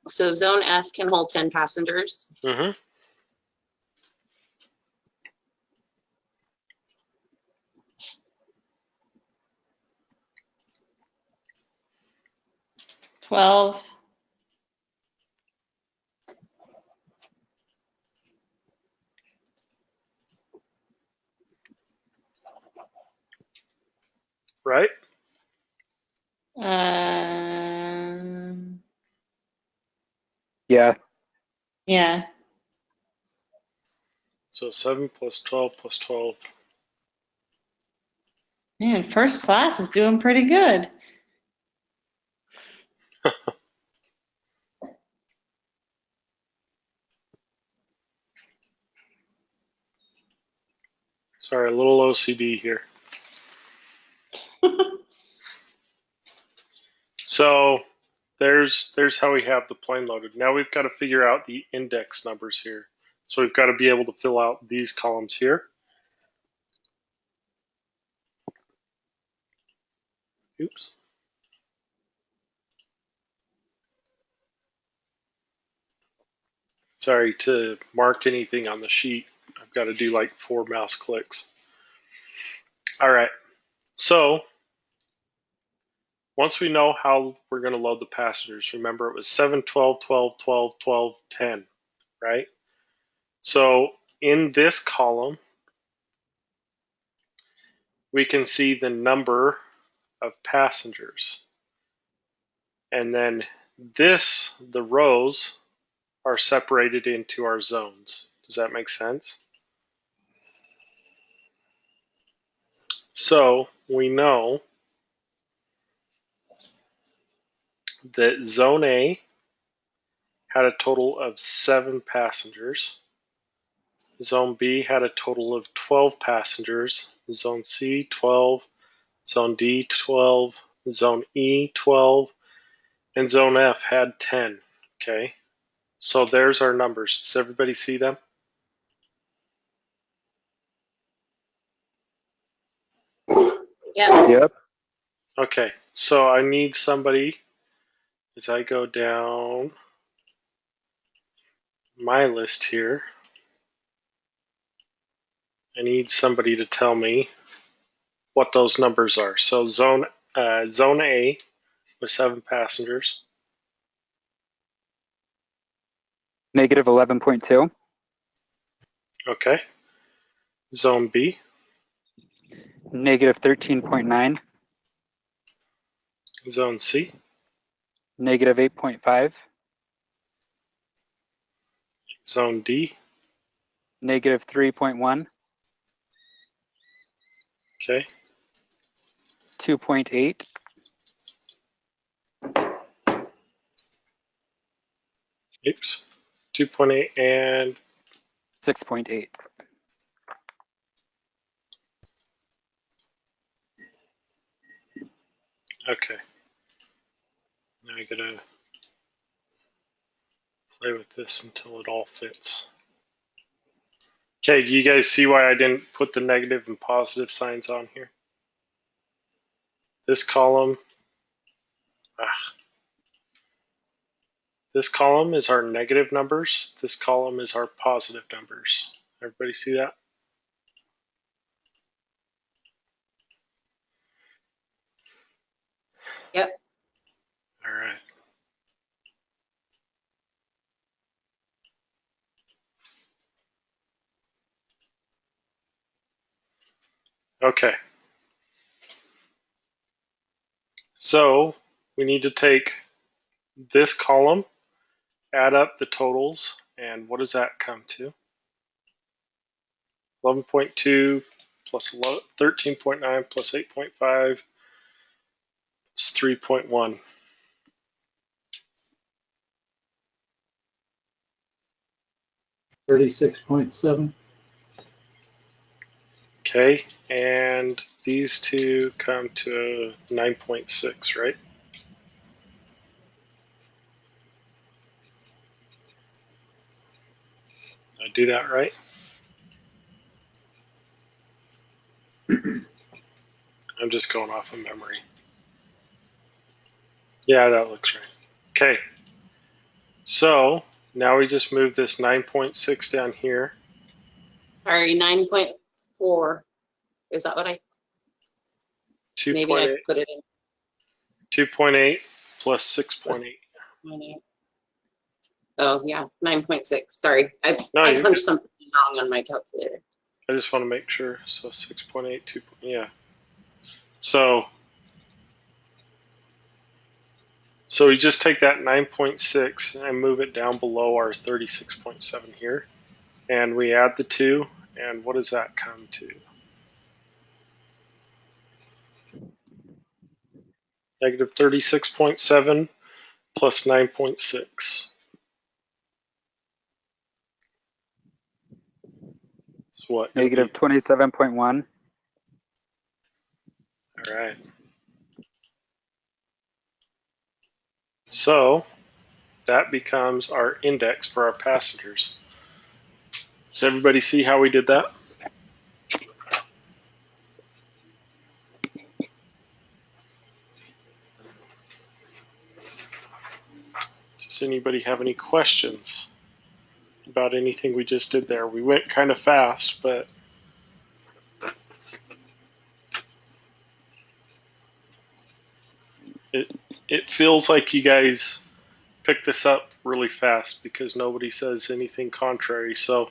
So zone F can hold 10 passengers. Mm-hmm. $12. Right? Yeah. Yeah. So 7 plus 12 plus 12. Man, first class is doing pretty good. Sorry, a little OCD here. So there's how we have the plane loaded. Now we've got to figure out the index numbers here. So we've got to be able to fill out these columns here. Oops. Sorry, to mark anything on the sheet, I've got to do like 4 mouse clicks. All right. So once we know how we're going to load the passengers, remember it was 7, 12, 12, 12, 12, 10, right? So in this column, we can see the number of passengers. And then the rows are separated into our zones. Does that make sense? So we know that Zone A had a total of 7 passengers. Zone B had a total of 12 passengers. Zone C, 12. Zone D, 12. Zone E, 12. And Zone F had 10. Okay. So there's our numbers. Does everybody see them? Yeah. Yep. Okay. So I need somebody, as I go down my list here, I need somebody to tell me what those numbers are. So Zone A with 7 passengers. Negative 11.2. Okay. Zone B. Negative 13.9. Zone C. Negative 8.5. Zone D. Negative 3.1. Okay. 2.8. Oops. 2.8 and 6.8. okay. Now I gotta play with this until it all fits. Okay, do you guys see why I didn't put the negative and positive signs on here? This column, This column is our negative numbers. This column is our positive numbers. Everybody see that? Yep. All right. Okay. So we need to take this column, add up the totals, and what does that come to? 11.2 plus 13.9 plus 8.5 is 3.1. $36.7. Okay, and these two come to 9.6, right? Did I do that right? I'm just going off of memory. Yeah, that looks right. Okay, so now we just move this 9.6 down here. Sorry, 9.4. Is that what I? Maybe I 2.8 put it in. 2.8 plus 6.8. Oh yeah, 9.6. Sorry, I No, I you're punched good. something wrong on my calculator. I just want to make sure. So 6.8, 2, yeah. So we just take that 9.6 and move it down below our 36.7 here. And we add the 2, and what does that come to? Negative 36.7 plus 9.6. It's what? Negative 27.1. All right. So that becomes our index for our passengers. Does everybody see how we did that? Does anybody have any questions about anything we just did there? We went kind of fast, but it feels like you guys picked this up really fast because nobody says anything contrary. So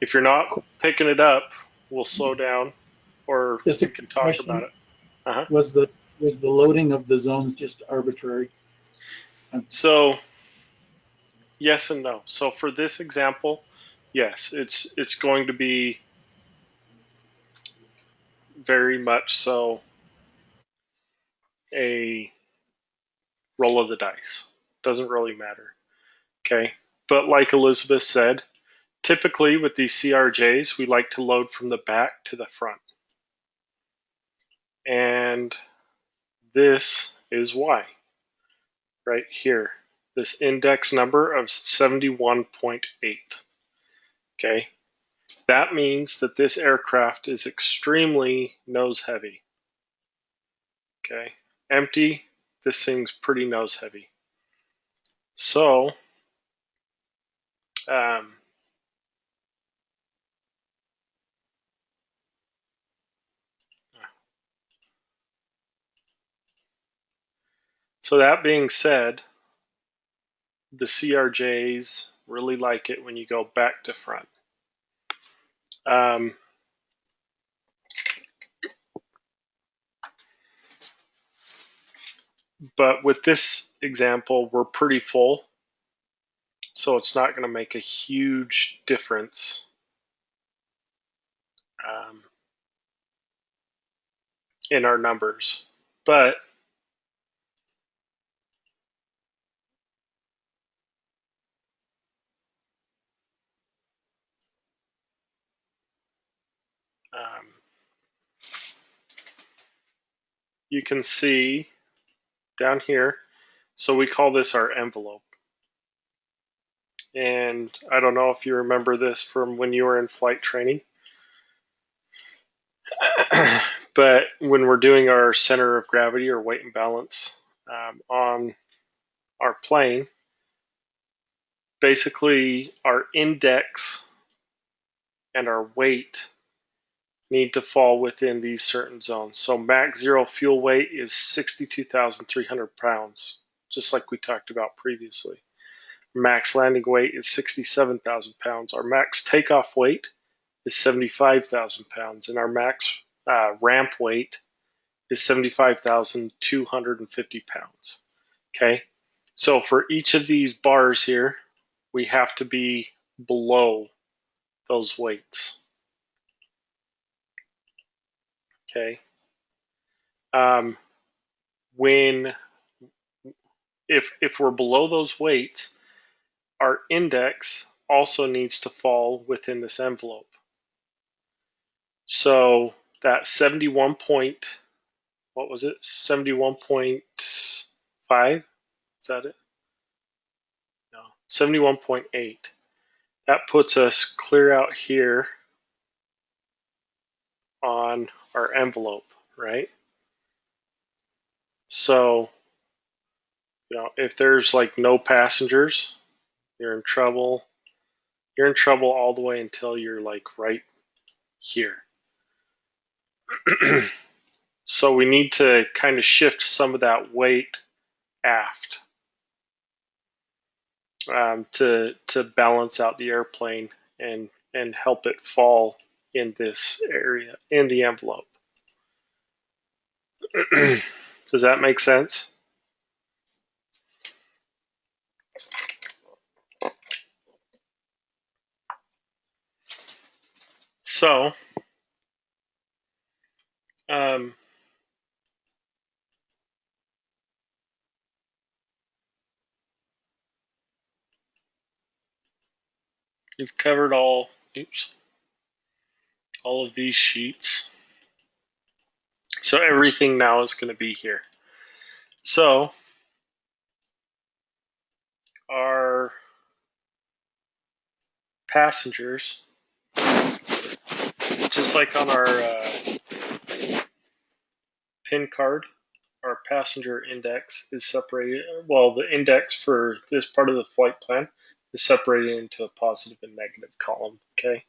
if you're not picking it up, we'll slow down, or we can talk about it. Uh-huh. Was the loading of the zones just arbitrary? So yes and no. So for this example, yes, it's going to be very much so a roll of the dice. Doesn't really matter. Okay. But like Elizabeth said, typically with these CRJs, we like to load from the back to the front. And this is why. Right here. This index number of 71.8. Okay. That means that this aircraft is extremely nose heavy. Okay. Empty, this thing's pretty nose heavy. So, so that being said, the CRJs really like it when you go back to front. But with this example, we're pretty full, so it's not going to make a huge difference in our numbers. But you can see down here, so we call this our envelope. And I don't know if you remember this from when you were in flight training, but when we're doing our center of gravity or weight and balance on our plane, basically our index and our weight need to fall within these certain zones. So max zero fuel weight is 62,300 pounds, just like we talked about previously. Max landing weight is 67,000 pounds. Our max takeoff weight is 75,000 pounds, and our max ramp weight is 75,250 pounds. Okay, so for each of these bars here, we have to be below those weights. Okay. If we're below those weights, our index also needs to fall within this envelope. So that 71 point, what was it? 71.5? Is that it? No, 71.8. That puts us clear out here on our envelope, right? So, if there's like no passengers, you're in trouble. You're in trouble all the way until you're like right here. So we need to kind of shift some of that weight aft to balance out the airplane and help it fall in this area, in the envelope. Does that make sense? So, we've covered all of these sheets. So everything now is going to be here. So our passengers, just like on our PIN card, our passenger index is separated. Well, the index for this part of the flight plan is separated into a positive and negative column. Okay,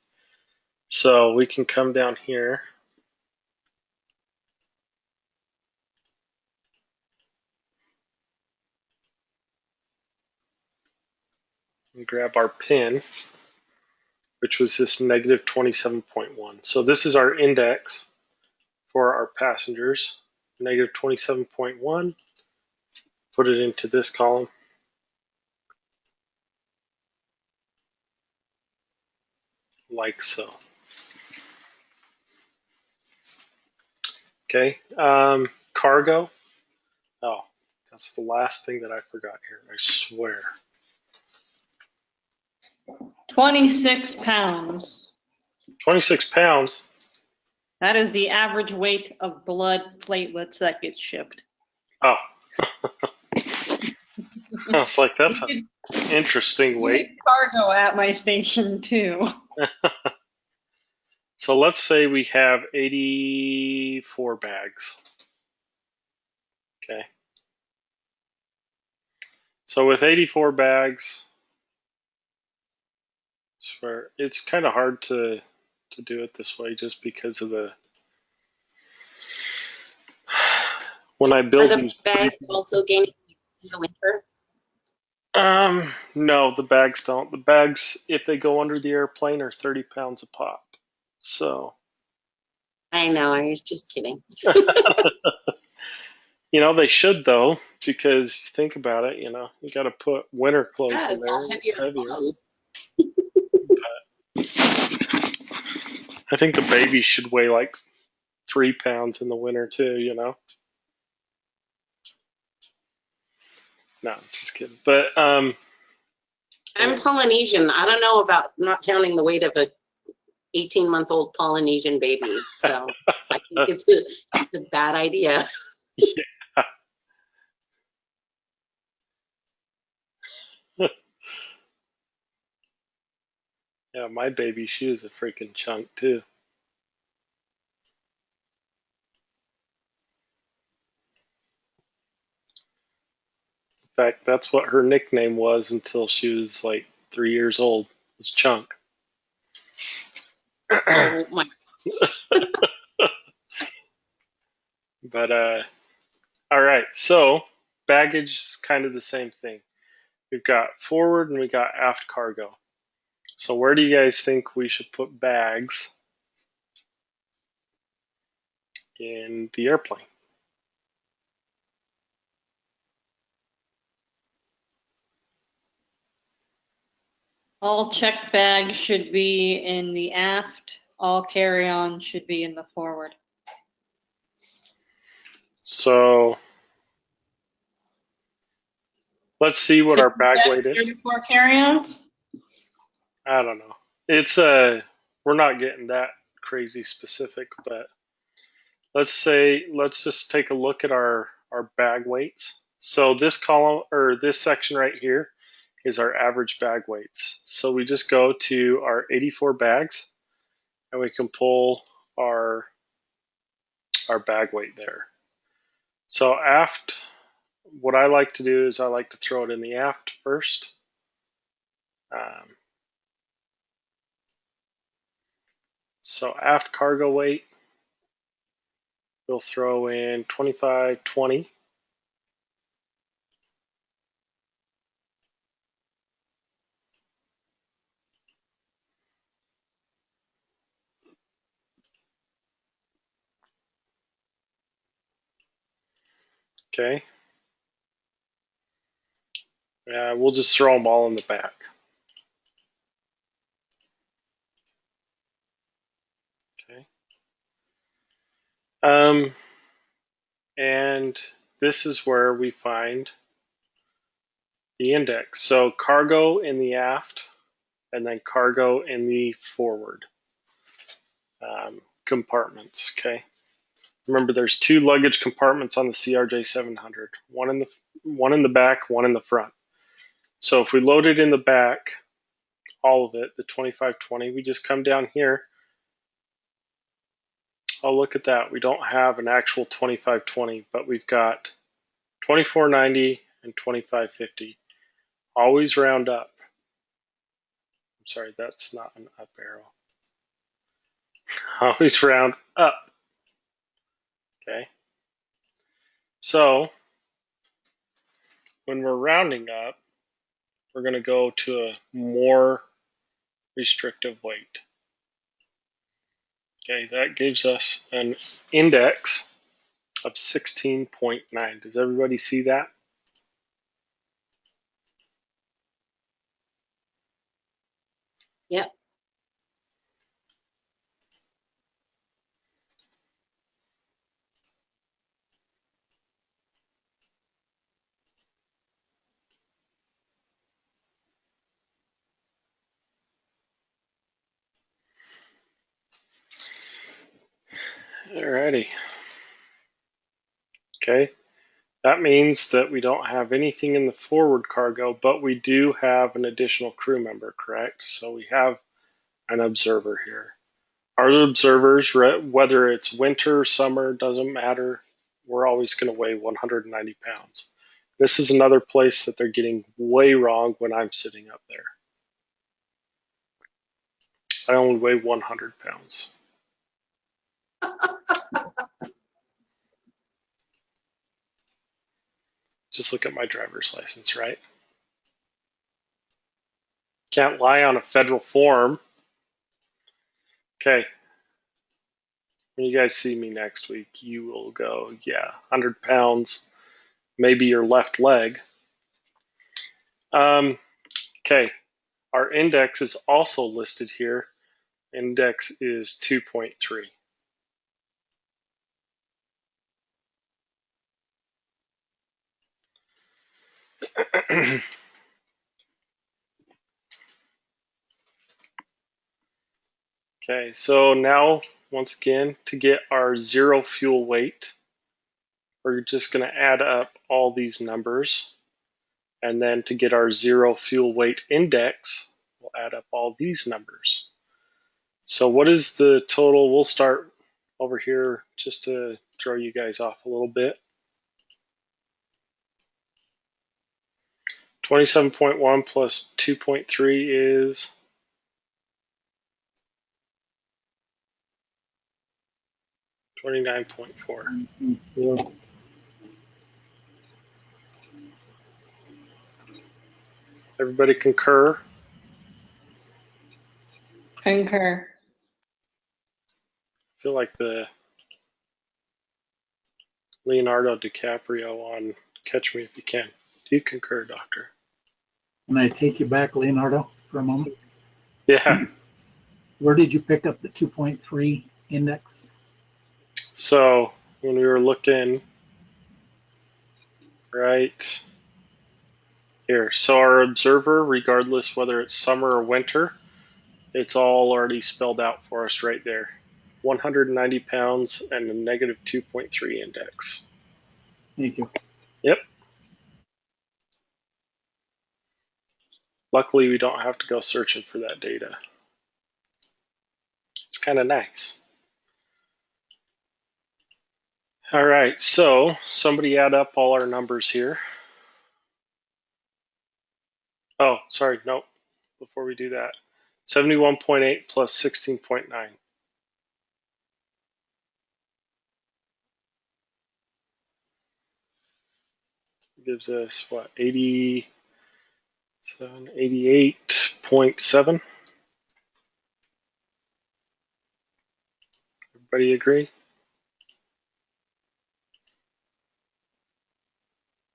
so we can come down here and grab our PIN, which was this negative 27.1. So this is our index for our passengers, negative 27.1. Put it into this column. Like so. Okay, cargo. Oh, that's the last thing that I forgot here, I swear. 26 pounds. 26 pounds? That is the average weight of blood platelets that gets shipped. Oh. I was like, that's an interesting weight. Cargo at my station too. So let's say we have 84 bags. Okay. So with 84 bags, it's kind of hard to do it this way just because of the when I build Are the these bags also gaining in the winter? No, the bags don't. The bags, if they go under the airplane, are 30 pounds a pop. So I know, I was just kidding. they should though, because think about it, you got to put winter clothes Yeah, in there. It's heavier. Clothes. I think the baby should weigh like 3 pounds in the winter too, No, just kidding. But I'm Polynesian. I don't know about not counting the weight of a 18-month-old Polynesian baby. So I think it's a bad idea. Yeah. Yeah, my baby, she was a freaking chunk too. In fact, that's what her nickname was until she was like 3 years old. It's chunk. Oh my, But all right, so baggage is kind of the same thing. We've got forward and we got aft cargo. So where do you guys think we should put bags in the airplane? All checked bags should be in the aft. All carry-on should be in the forward. So let's see what our bag weight is. 34 carry-ons? I don't know. It's we're not getting that crazy specific, but let's just take a look at our bag weights. So this column or this section right here is our average bag weights. So we just go to our 84 bags and we can pull our bag weight there. So aft, what I like to do is I like to throw it in the aft first. So aft cargo weight, we'll throw in 2520. Okay. We'll just throw them all in the back. Okay. And this is where we find the index. So cargo in the aft, and then cargo in the forward compartments. Okay. Remember, there's 2 luggage compartments on the CRJ 700. One in the back, one in the front. So if we load it in the back, all of it, the 2520, we just come down here. Oh, look at that. We don't have an actual 2520, but we've got 2490 and 2550. Always round up. I'm sorry, that's not an up arrow. Always round up. Okay. So when we're rounding up, we're going to go to a more restrictive weight. Okay, that gives us an index of 16.9. Does everybody see that? yep. Alrighty. Okay, that means that we don't have anything in the forward cargo, but we do have an additional crew member, correct? So we have an observer here. Our observers, whether it's winter, summer, doesn't matter, we're always going to weigh 190 pounds. This is another place that they're getting way wrong when I'm sitting up there. I only weigh 100 pounds. Just look at my driver's license, right? Can't lie on a federal form. Okay. When you guys see me next week, you will go, yeah, 100 pounds, maybe your left leg. Okay. Our index is also listed here. Index is 2.3. Okay, so now, once again, to get our 0 fuel weight, we're just going to add up all these numbers. And then to get our 0 fuel weight index, we'll add up all these numbers. So what is the total? We'll start over here just to throw you guys off a little bit. 27.1 plus 2.3 is 29.4. Everybody concur? Concur. I feel like the Leonardo DiCaprio on Catch Me If You Can. Do you concur, Doctor? Can I take you back, Leonardo, for a moment? Yeah. Where did you pick up the 2.3 index? So when we were looking right here, so our observer, regardless whether it's summer or winter, it's all already spelled out for us right there. 190 pounds and a negative 2.3 index. Thank you. Yep. Luckily, we don't have to go searching for that data. It's kind of nice. All right, so somebody add up all our numbers here. Oh, sorry, no. Before we do that, 71.8 plus 16.9. Gives us what, 88.7. Everybody agree?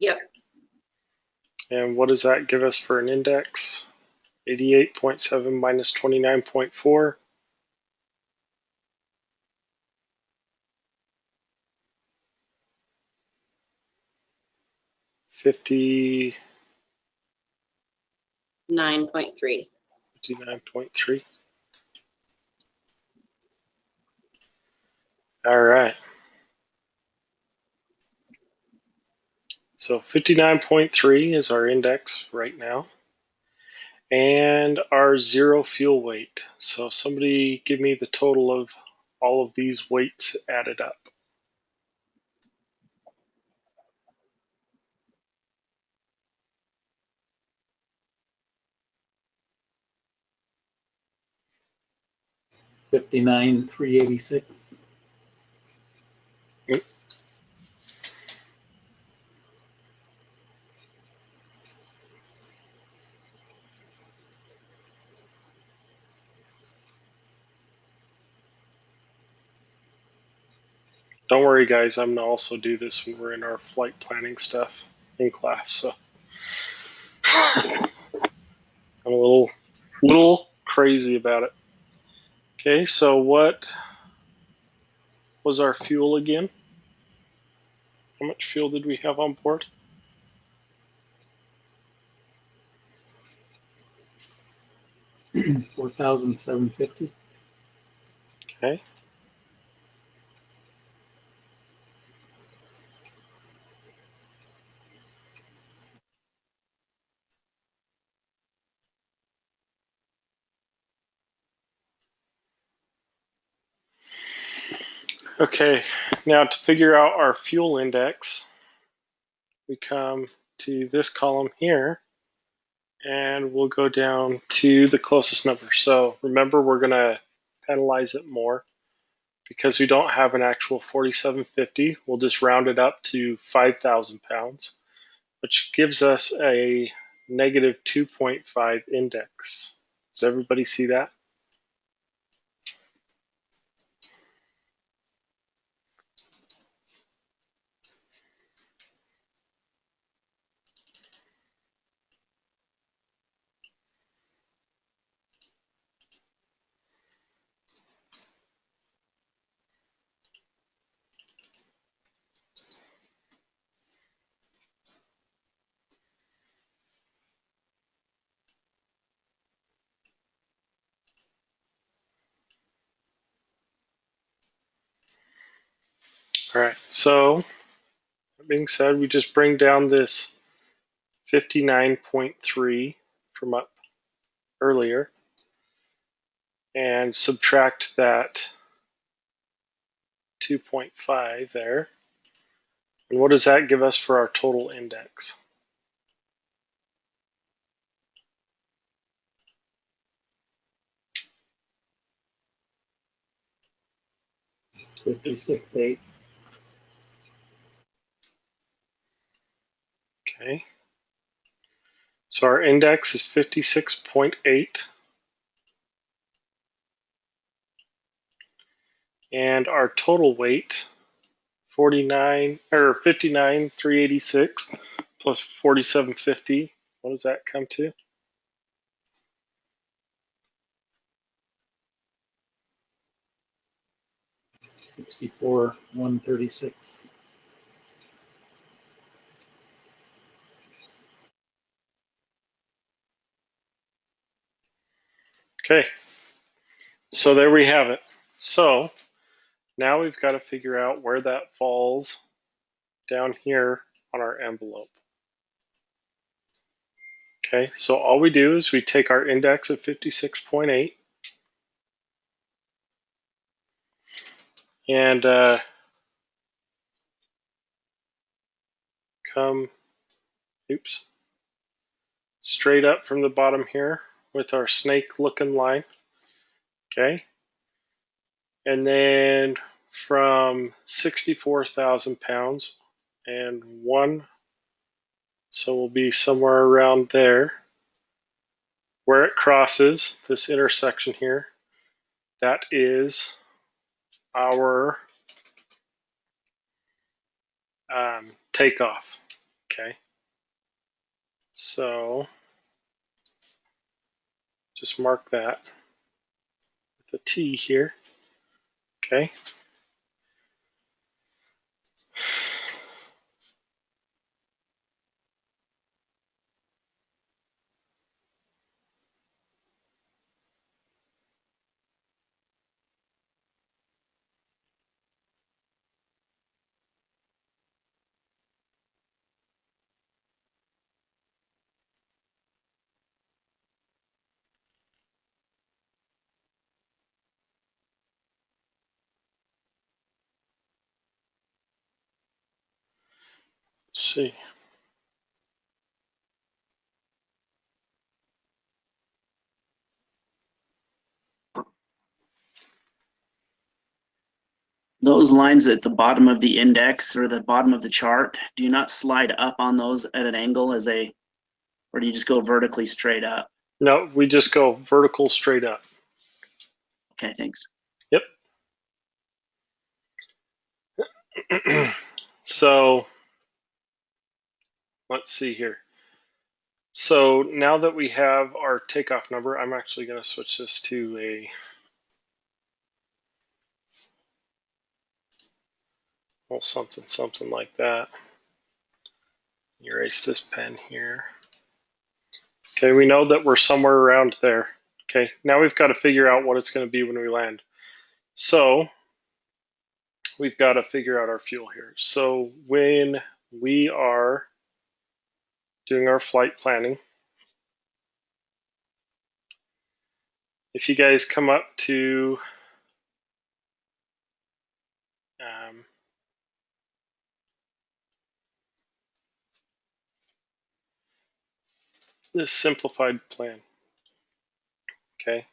Yep. And what does that give us for an index? 88.7 minus 29.4. 59.3. 9.3. All right. So 59.3 is our index right now. And our zero fuel weight. So somebody give me the total of all of these weights added up. $59,386. Don't worry, guys. I'm going to also do this when we're in our flight planning stuff in class. So I'm a little crazy about it. Okay, so what was our fuel again? How much fuel did we have on board? $4,750. Okay. Okay, now to figure out our fuel index, we come to this column here, and we'll go down to the closest number. So remember, we're going to penalize it more because we don't have an actual 4750. We'll just round it up to 5,000 pounds, which gives us a negative 2.5 index. Does everybody see that? All right, so that being said, we just bring down this 59.3 from up earlier and subtract that 2.5 there. And what does that give us for our total index? 56.8. Okay. So our index is 56.8. And our total weight, 59,386 plus 4750. What does that come to? 64,136. Okay, so there we have it. So now we've got to figure out where that falls down here on our envelope. Okay, so all we do is we take our index of 56.8 and come, straight up from the bottom here with our snake looking line. Okay, and then from 64,000 pounds and one, so we'll be somewhere around there. Where it crosses this intersection here, that is our takeoff. Okay, so just mark that with a T here. Okay. Let's see. Those lines at the bottom of the index or the bottom of the chart, do you not slide up on those at an angle as they, or do you just go vertically straight up? No, we just go vertical straight up. Okay, thanks. Yep. So let's see here. So now that we have our takeoff number, I'm actually going to switch this to a, well, something like that. Erase this pen here. Okay, we know that we're somewhere around there. Okay, now we've got to figure out what it's going to be when we land. So we've got to figure out our fuel here. So when we are doing our flight planning, if you guys come up to this simplified plan, okay,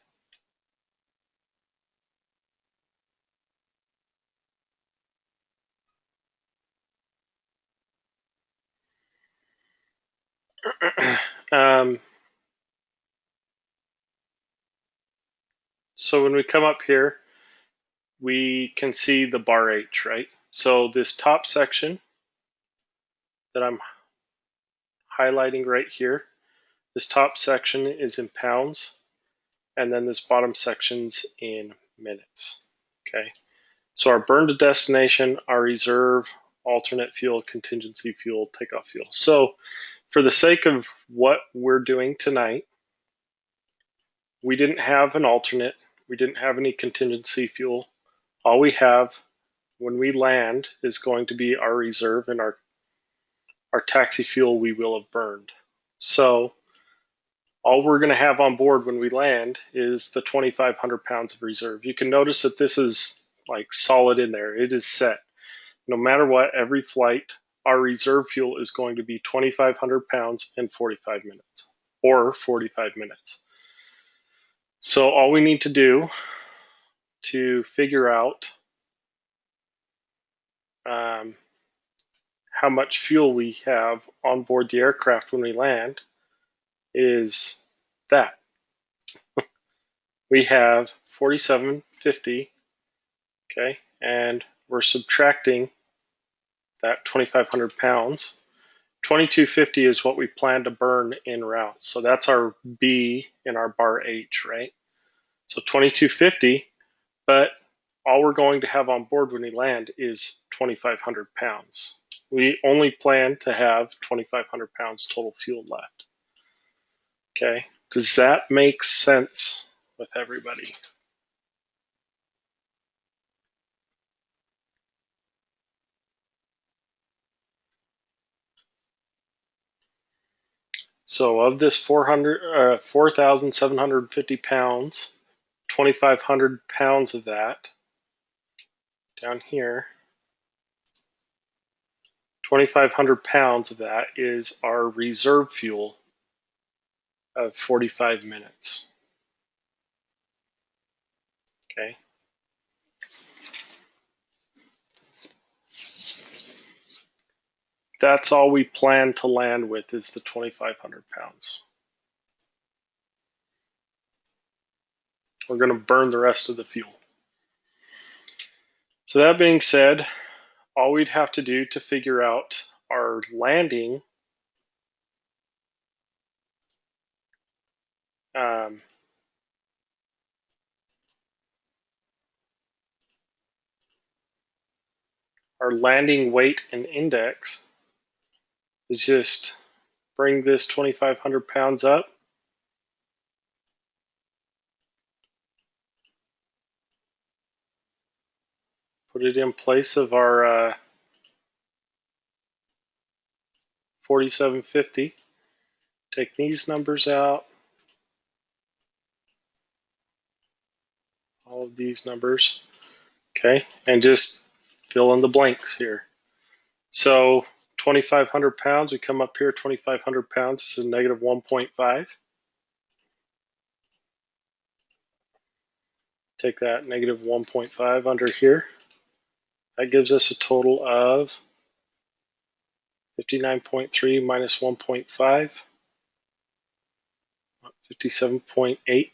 so when we come up here, we can see the bar H, right? So this top section that I'm highlighting right here, this top section is in pounds, and then this bottom section's in minutes, okay? So our burn to destination, our reserve, alternate fuel, contingency fuel, takeoff fuel. So for the sake of what we're doing tonight, we didn't have an alternate. We didn't have any contingency fuel. All we have when we land is going to be our reserve and our taxi fuel we will have burned. So all we're going to have on board when we land is the 2,500 pounds of reserve. You can notice that this is like solid in there. It is set. No matter what, every flight, our reserve fuel is going to be 2,500 pounds in 45 minutes or 45 minutes. So all we need to do to figure out how much fuel we have on board the aircraft when we land is that. We have 4750, okay, and we're subtracting that 2,500 pounds. 2250 is what we plan to burn en route. So that's our B in our bar H, right? So 2250, but all we're going to have on board when we land is 2,500 pounds. We only plan to have 2,500 pounds total fuel left. Okay, does that make sense with everybody? So of this 4,750 pounds, 2,500 pounds of that down here, 2,500 pounds of that is our reserve fuel of 45 minutes. Okay. That's all we plan to land with is the 2,500 pounds. We're going to burn the rest of the fuel. So that being said, all we'd have to do to figure out our landing our landing weight and index is just bring this 2,500 pounds up, put it in place of our 4750, take these numbers out, all of these numbers, okay, and just fill in the blanks here. So 2,500 pounds, we come up here, 2,500 pounds, this is negative 1.5. Take that negative 1.5 under here. That gives us a total of 59.3 minus 1.5, 57.8.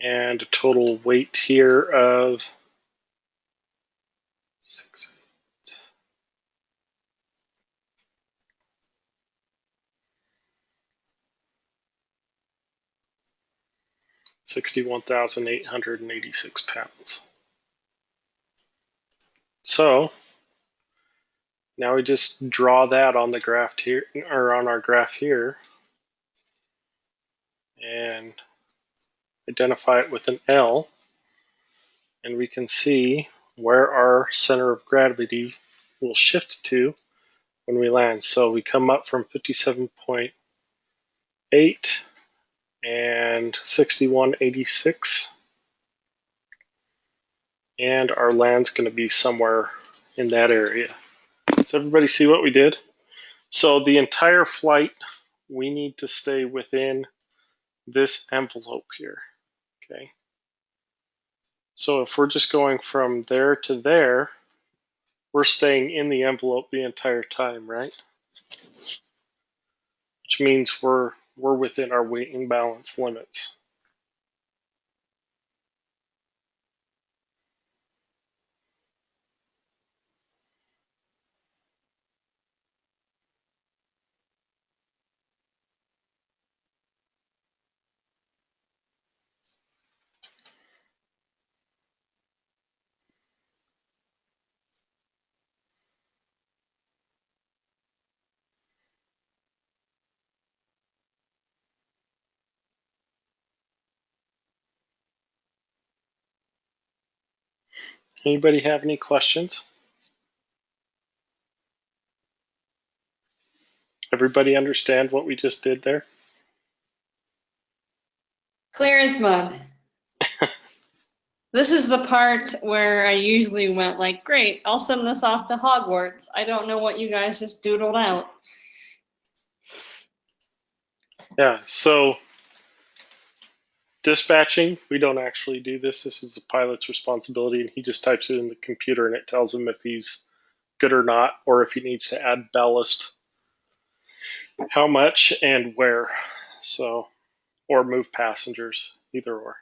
And a total weight here of 61,886 pounds. So now we just draw that on the graph here, or on our graph here, and identify it with an L, and we can see where our center of gravity will shift to when we land. So we come up from 57.8 and 6186, and our land's going to be somewhere in that area. Does everybody see what we did? So the entire flight, we need to stay within this envelope here, okay? So if we're just going from there to there, we're staying in the envelope the entire time, right? Which means we're within our weight and balance limits. Anybody have any questions? Everybody understand what we just did there? Clear as mud. This is the part where I usually went like, great, I'll send this off to Hogwarts. I don't know what you guys just doodled out. Yeah, so Dispatching, we don't actually do this. This is the pilot's responsibility, and he just types it in the computer and it tells him if he's good or not, or if he needs to add ballast, how much and where. So, or move passengers, either or.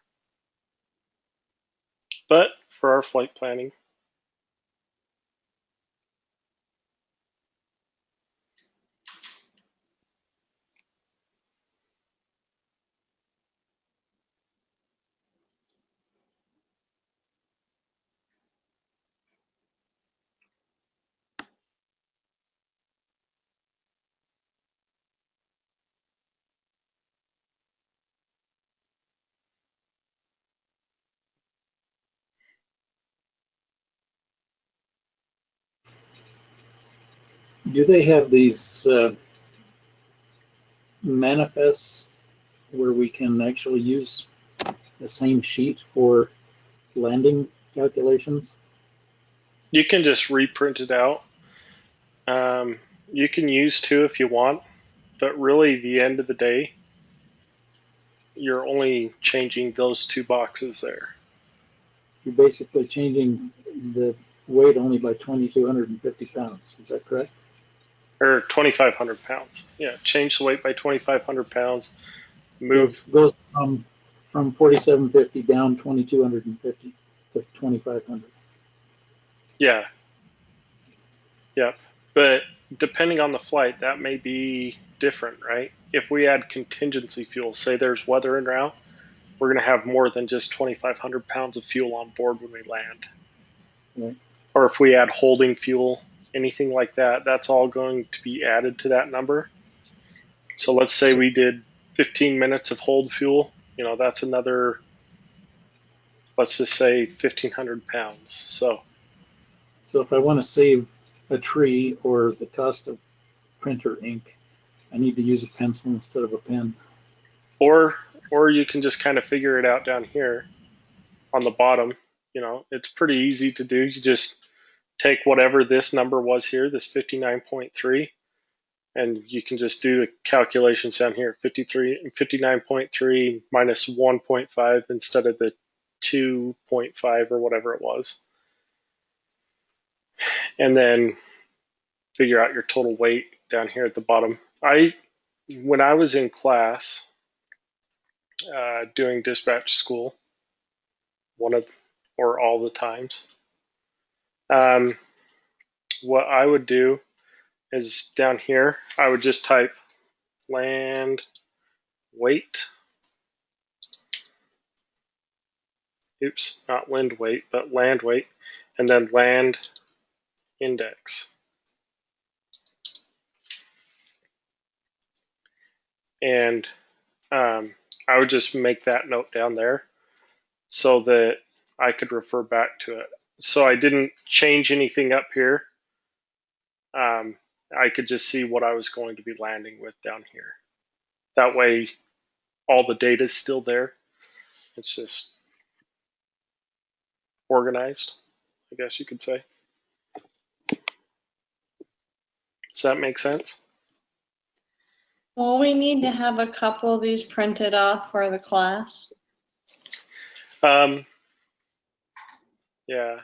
But for our flight planning, Do they have these manifests where we can actually use the same sheet for landing calculations? you can just reprint it out. You can use two if you want, but really, the end of the day, you're only changing those two boxes there. You're basically changing the weight only by 2,250 pounds. Is that correct? Or 2,500 pounds. Yeah, change the weight by 2,500 pounds. Move. It goes from 4,750 down 2,250 to 2,500. Yeah. Yep. But depending on the flight, that may be different, right? If we add contingency fuel, say there's weather en route, we're going to have more than just 2,500 pounds of fuel on board when we land. Right. Or if we add holding fuel, anything like that, that's all going to be added to that number. So let's say we did 15 minutes of hold fuel, that's another, let's just say 1,500 pounds. So if I want to save a tree or the cost of printer ink, I need to use a pencil instead of a pen. Or you can just kind of figure it out down here on the bottom. It's pretty easy to do. You just take whatever this number was here, this 59.3, and you can just do the calculations down here. 59.3 minus 1.5 instead of the 2.5 or whatever it was. And then figure out your total weight down here at the bottom. When I was in class doing dispatch school, all the times, what I would do is down here, I would just type land weight. Oops, not land weight, but land weight, and then land index. And I would just make that note down there so that I could refer back to it. So I didn't change anything up here. I could just see what I was going to be landing with down here. That way, all the data is still there. It's just organized, I guess you could say. Does that make sense? Well, we need to have a couple of these printed off for the class. Yeah.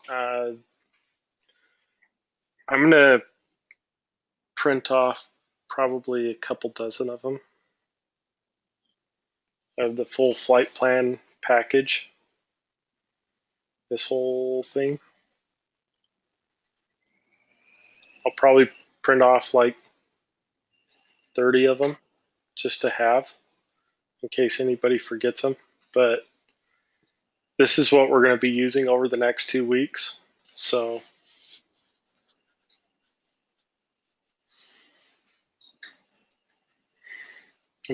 I'm going to print off probably a couple dozen of them, of the full flight plan package, this whole thing. I'll probably print off like 30 of them just to have in case anybody forgets them. But this is what we're going to be using over the next 2 weeks. So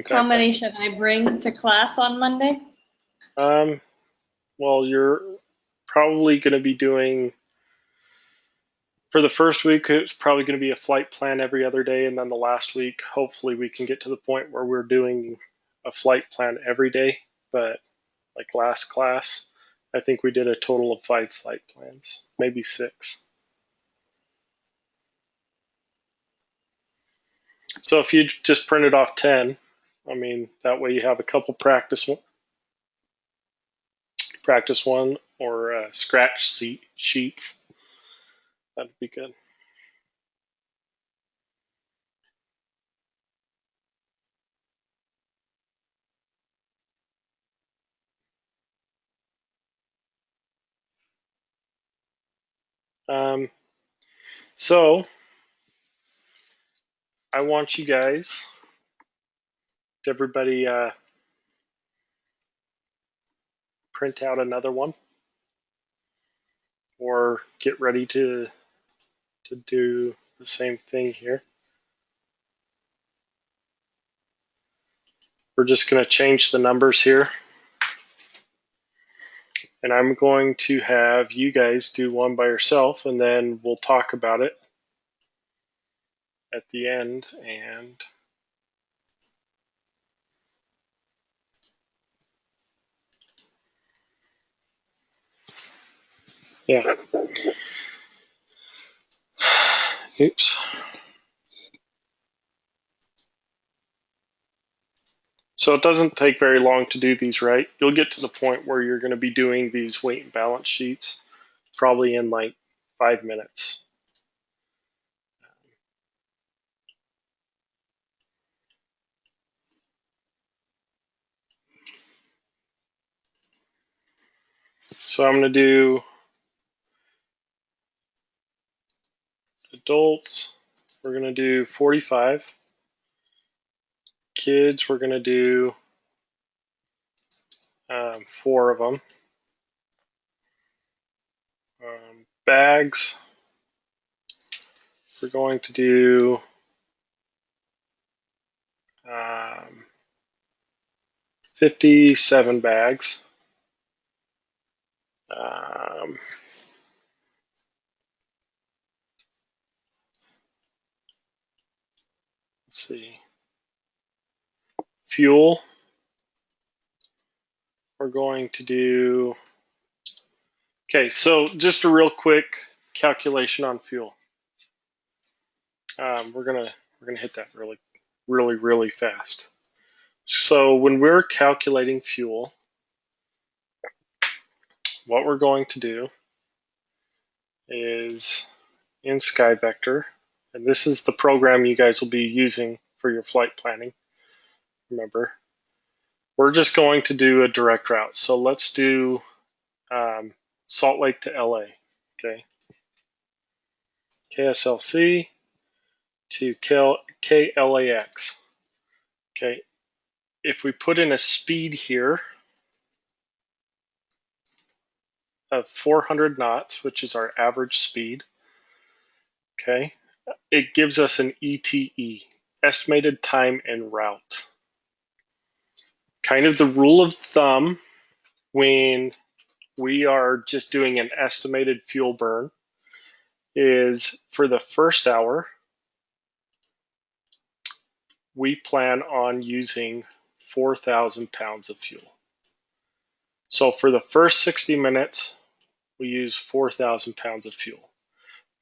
How many should I bring to class on Monday? Well, you're probably going to be doing, for the first week, it's probably going to be a flight plan every other day. And then the last week, hopefully we can get to the point where we're doing a flight plan every day. But like last class, I think we did a total of 5 flight plans, maybe 6. So if you just printed off 10, I mean, that way you have a couple practice one or scratch sheets. That'd be good. So I want you guys, everybody print out another one or get ready to do the same thing here. We're just going to change the numbers here. And I'm going to have you guys do one by yourself, and then we'll talk about it at the end. And yeah. Oops. So it doesn't take very long to do these, right? You'll get to the point where you're going to be doing these weight and balance sheets probably in like 5 minutes. So I'm going to do adults, we're going to do 45. Kids, we're going to do 4 of them. Bags, we're going to do 57 bags. Let's see. Fuel, we're going to do. Okay, so just a real quick calculation on fuel. We're gonna hit that really fast. So when we're calculating fuel, what we're going to do is in Skyvector, and this is the program you guys will be using for your flight planning. Remember, we're just going to do a direct route. So let's do Salt Lake to LA. Okay, KSLC to KLAX. Okay, if we put in a speed here of 400 knots, which is our average speed, okay, it gives us an ETE, estimated time en route. Kind of the rule of thumb when we are just doing an estimated fuel burn is for the first hour, we plan on using 4,000 pounds of fuel. So for the first 60 minutes, we use 4,000 pounds of fuel.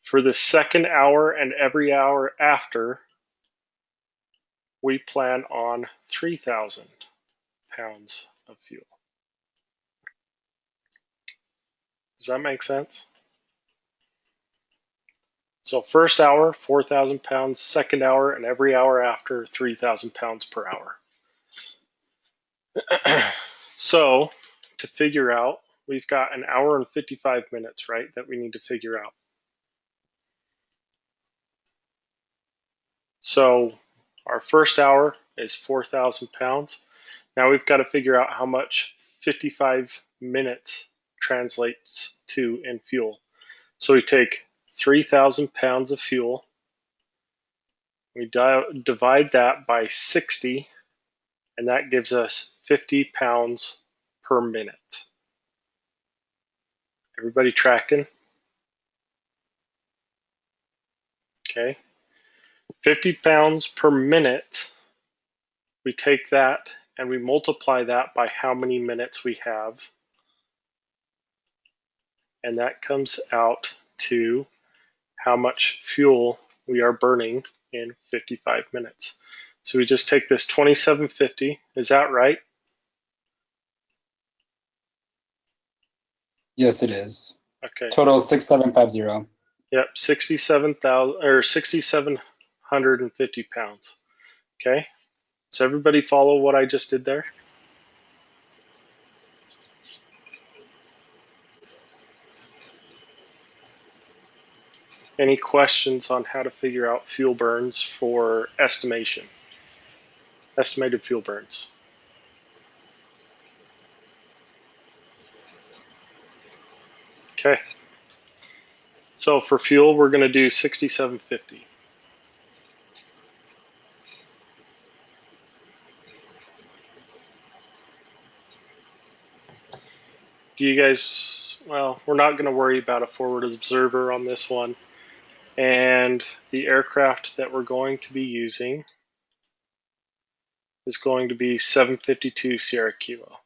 For the second hour and every hour after, we plan on 3,000 pounds of fuel. Does that make sense? So first hour, 4,000 pounds, second hour, and every hour after, 3,000 pounds per hour. So to figure out, we've got an hour and 55 minutes, right, that we need to figure out. So our first hour is 4,000 pounds. Now we've got to figure out how much 55 minutes translates to in fuel. So we take 3,000 pounds of fuel, we divide that by 60, and that gives us 50 pounds per minute. Everybody tracking? Okay. 50 pounds per minute, we take that and we multiply that by how many minutes we have, and that comes out to how much fuel we are burning in 55 minutes. So we just take this 2750. Is that right? Yes, it is. Okay. Total 6750. Yep, 67,000 or 6,750 pounds. Okay. Does everybody follow what I just did there? Any questions on how to figure out fuel burns for estimation? Estimated fuel burns. Okay. So for fuel, we're going to do 6750. Do you guys, well, we're not going to worry about a forward observer on this one. And the aircraft that we're going to be using is going to be 752 Sierra Kilo.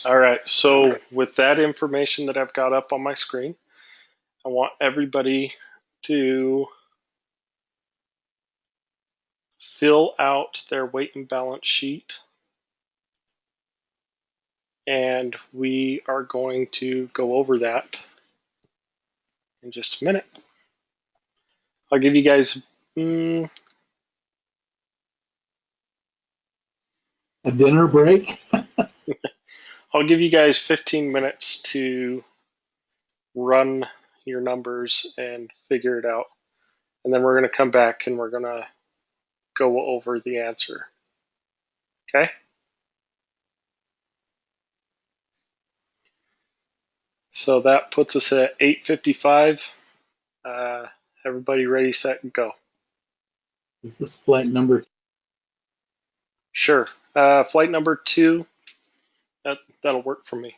All right, so with that information that I've got up on my screen, I want everybody to fill out their weight and balance sheet. And we are going to go over that in just a minute. I'll give you guys A dinner break? I'll give you guys 15 minutes to run your numbers and figure it out. And then we're going to come back and we're going to go over the answer. Okay? So that puts us at 8:55. Everybody ready, set, and go. Is this flight number? Sure. Flight number 2, that'll work for me.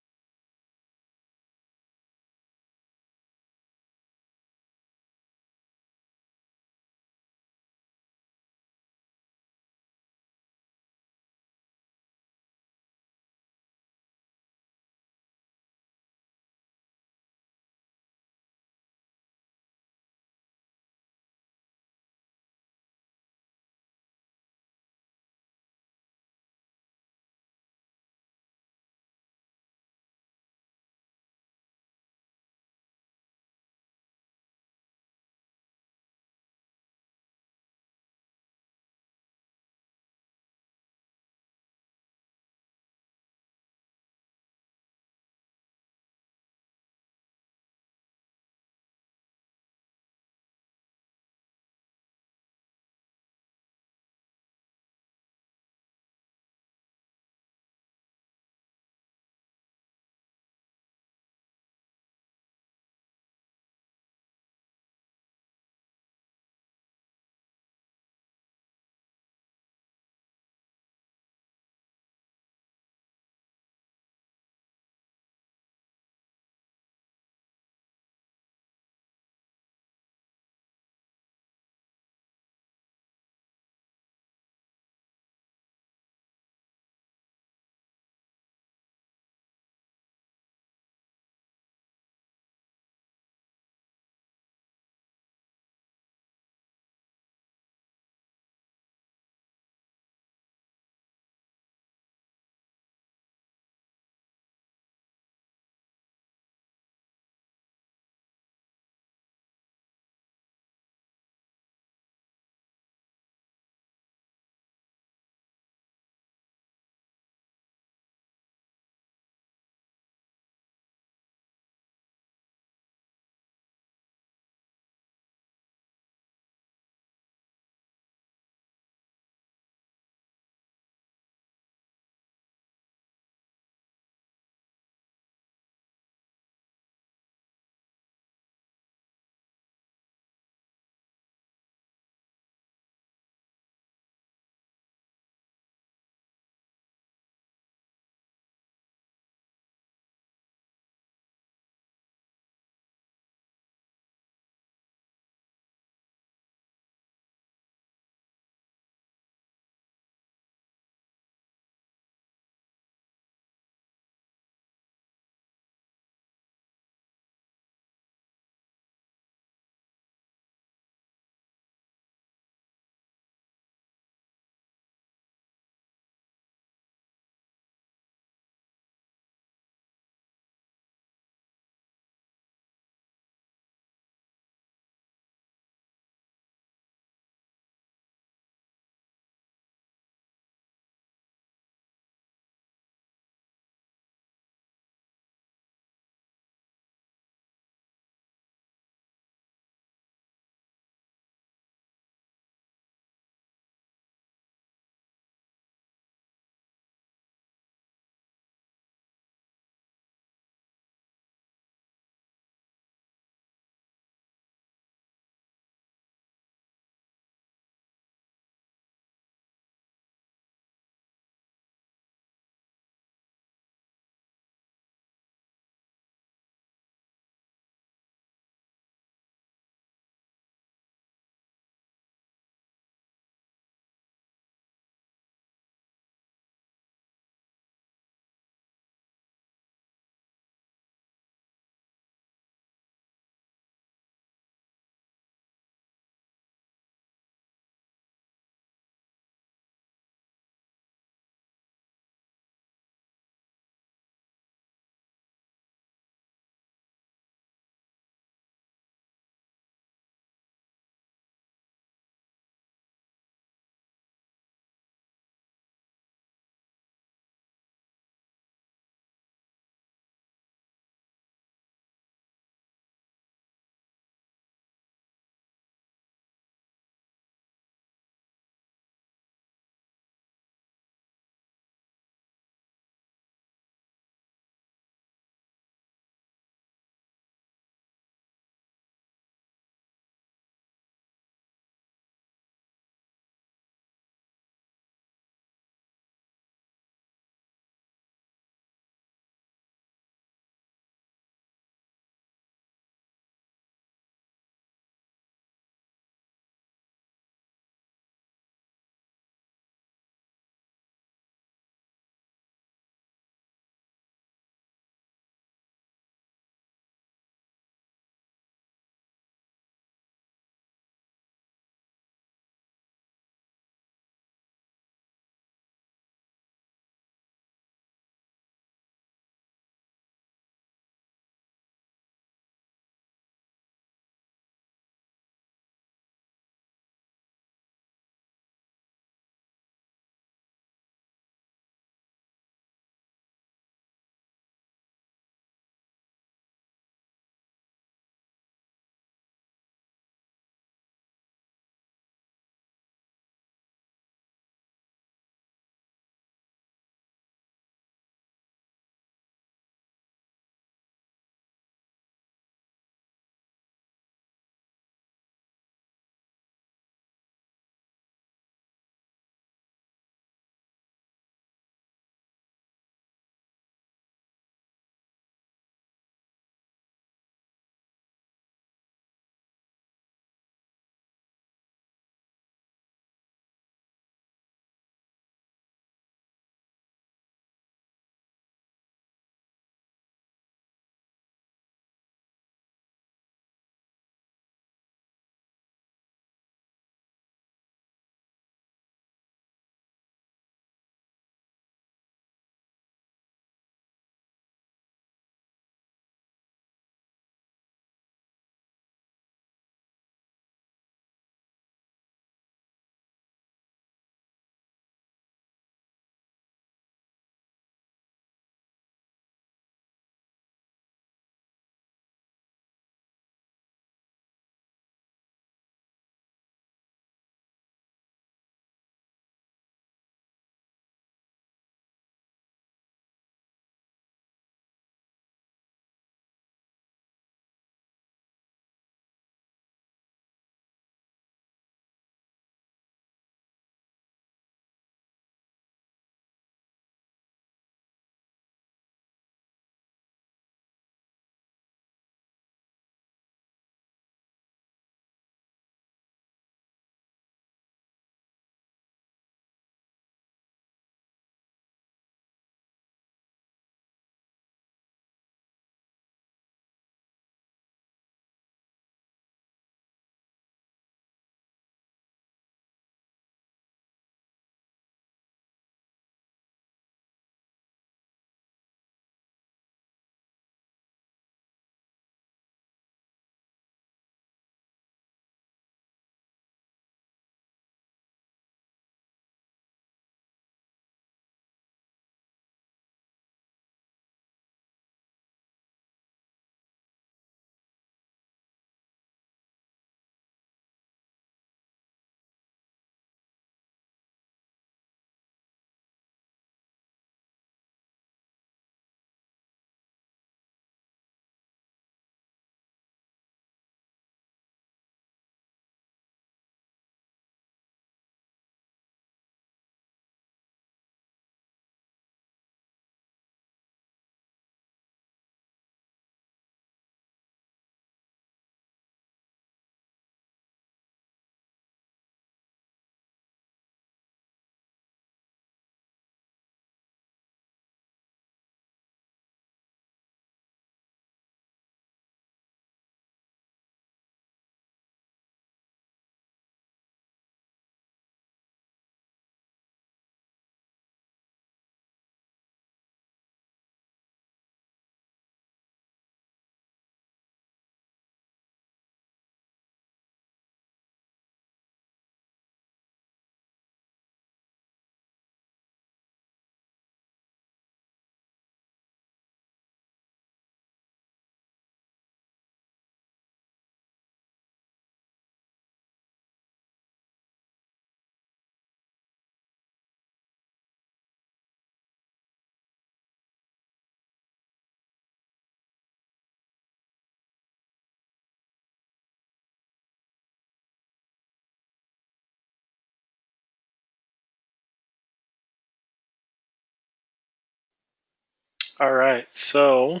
All right, so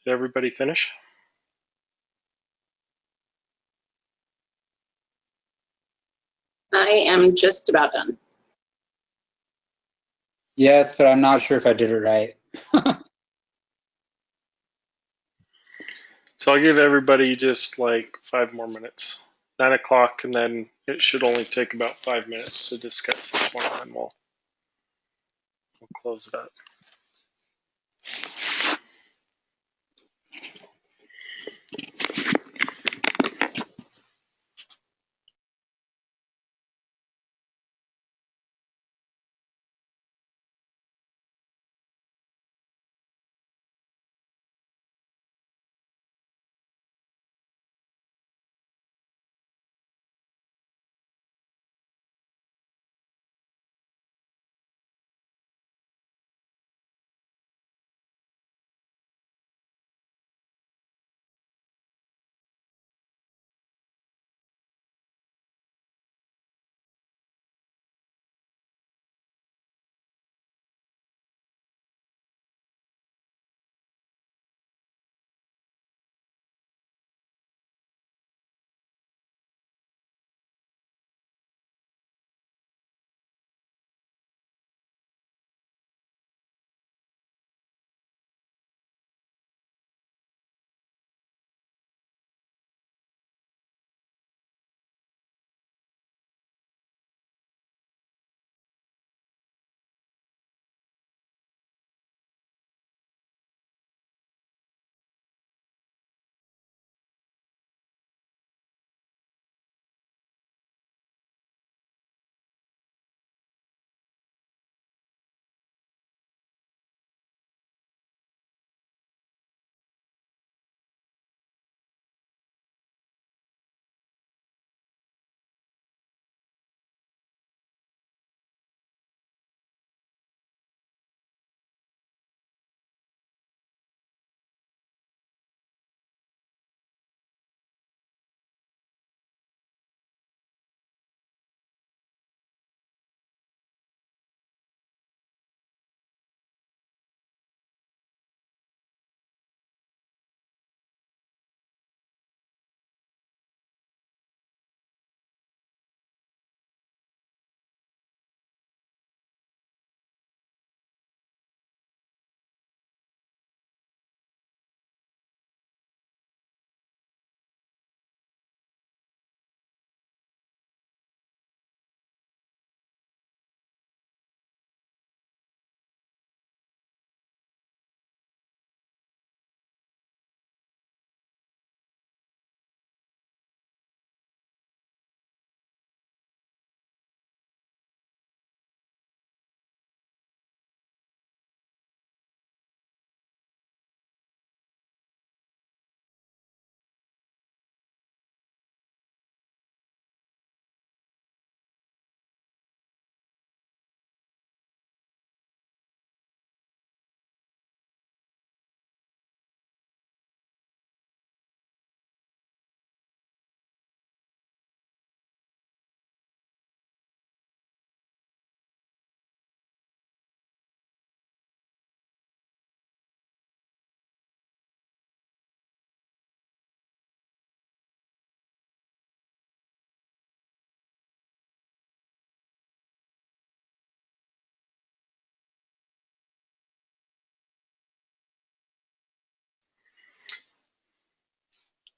did everybody finish? I am just about done. Yes, but I'm not sure if I did it right. So I'll give everybody just like 5 more minutes. 9 o'clock, and then it should only take about 5 minutes to discuss this one, and then we'll close it up.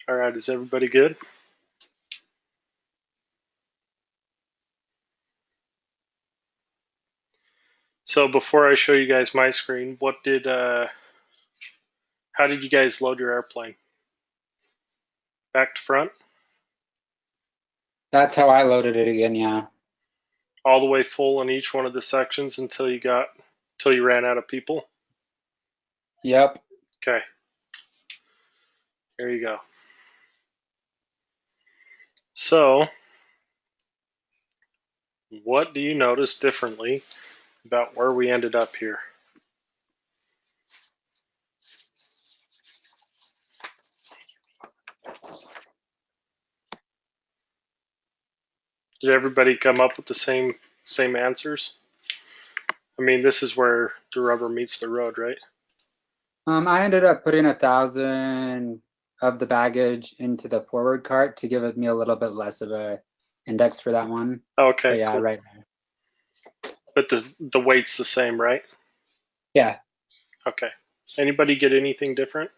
All right, is everybody good? So before I show you guys my screen, how did you guys load your airplane? Back to front? That's how I loaded it again, yeah. All the way full in each one of the sections until you ran out of people? Yep. Okay. There you go. So, what do you notice differently about where we ended up here? Did everybody come up with the same answers? I mean, this is where the rubber meets the road, right? I ended up putting 1,000 of the baggage into the forward cart to give me a little bit less of a index for that one. Okay, But yeah, cool. right. But the weight's the same, right? Yeah. Okay. Anybody get anything different?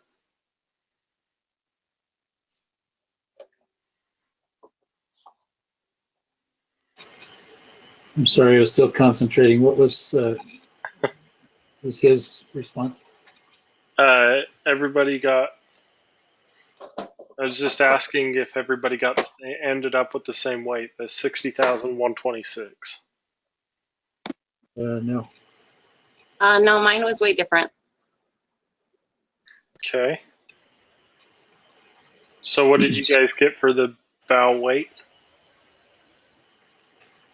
I'm sorry, I was still concentrating. What was his response? Everybody got. I was just asking if everybody ended up with the same weight, the 60,126. No. No, mine was way different. Okay. So what did you guys get for the bow weight?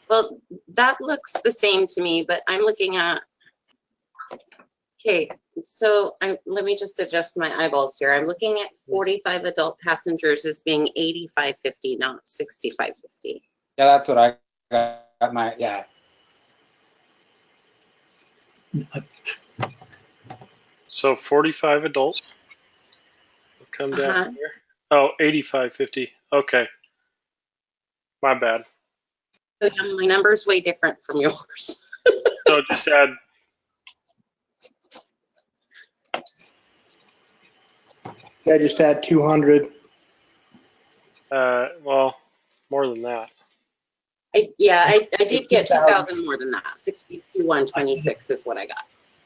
Well, that looks the same to me, but I'm looking at, okay, so let me just adjust my eyeballs here. I'm looking at 45 adult passengers as being 8550, not 6550. Yeah, that's what I got yeah. So 45 adults. We'll come down here. Oh, 8550. Okay. My bad. So yeah, my number's way different from yours. So just add. Yeah, just add 200. Well, more than that. I did get 2,000 more than that. 62,126 is what I got.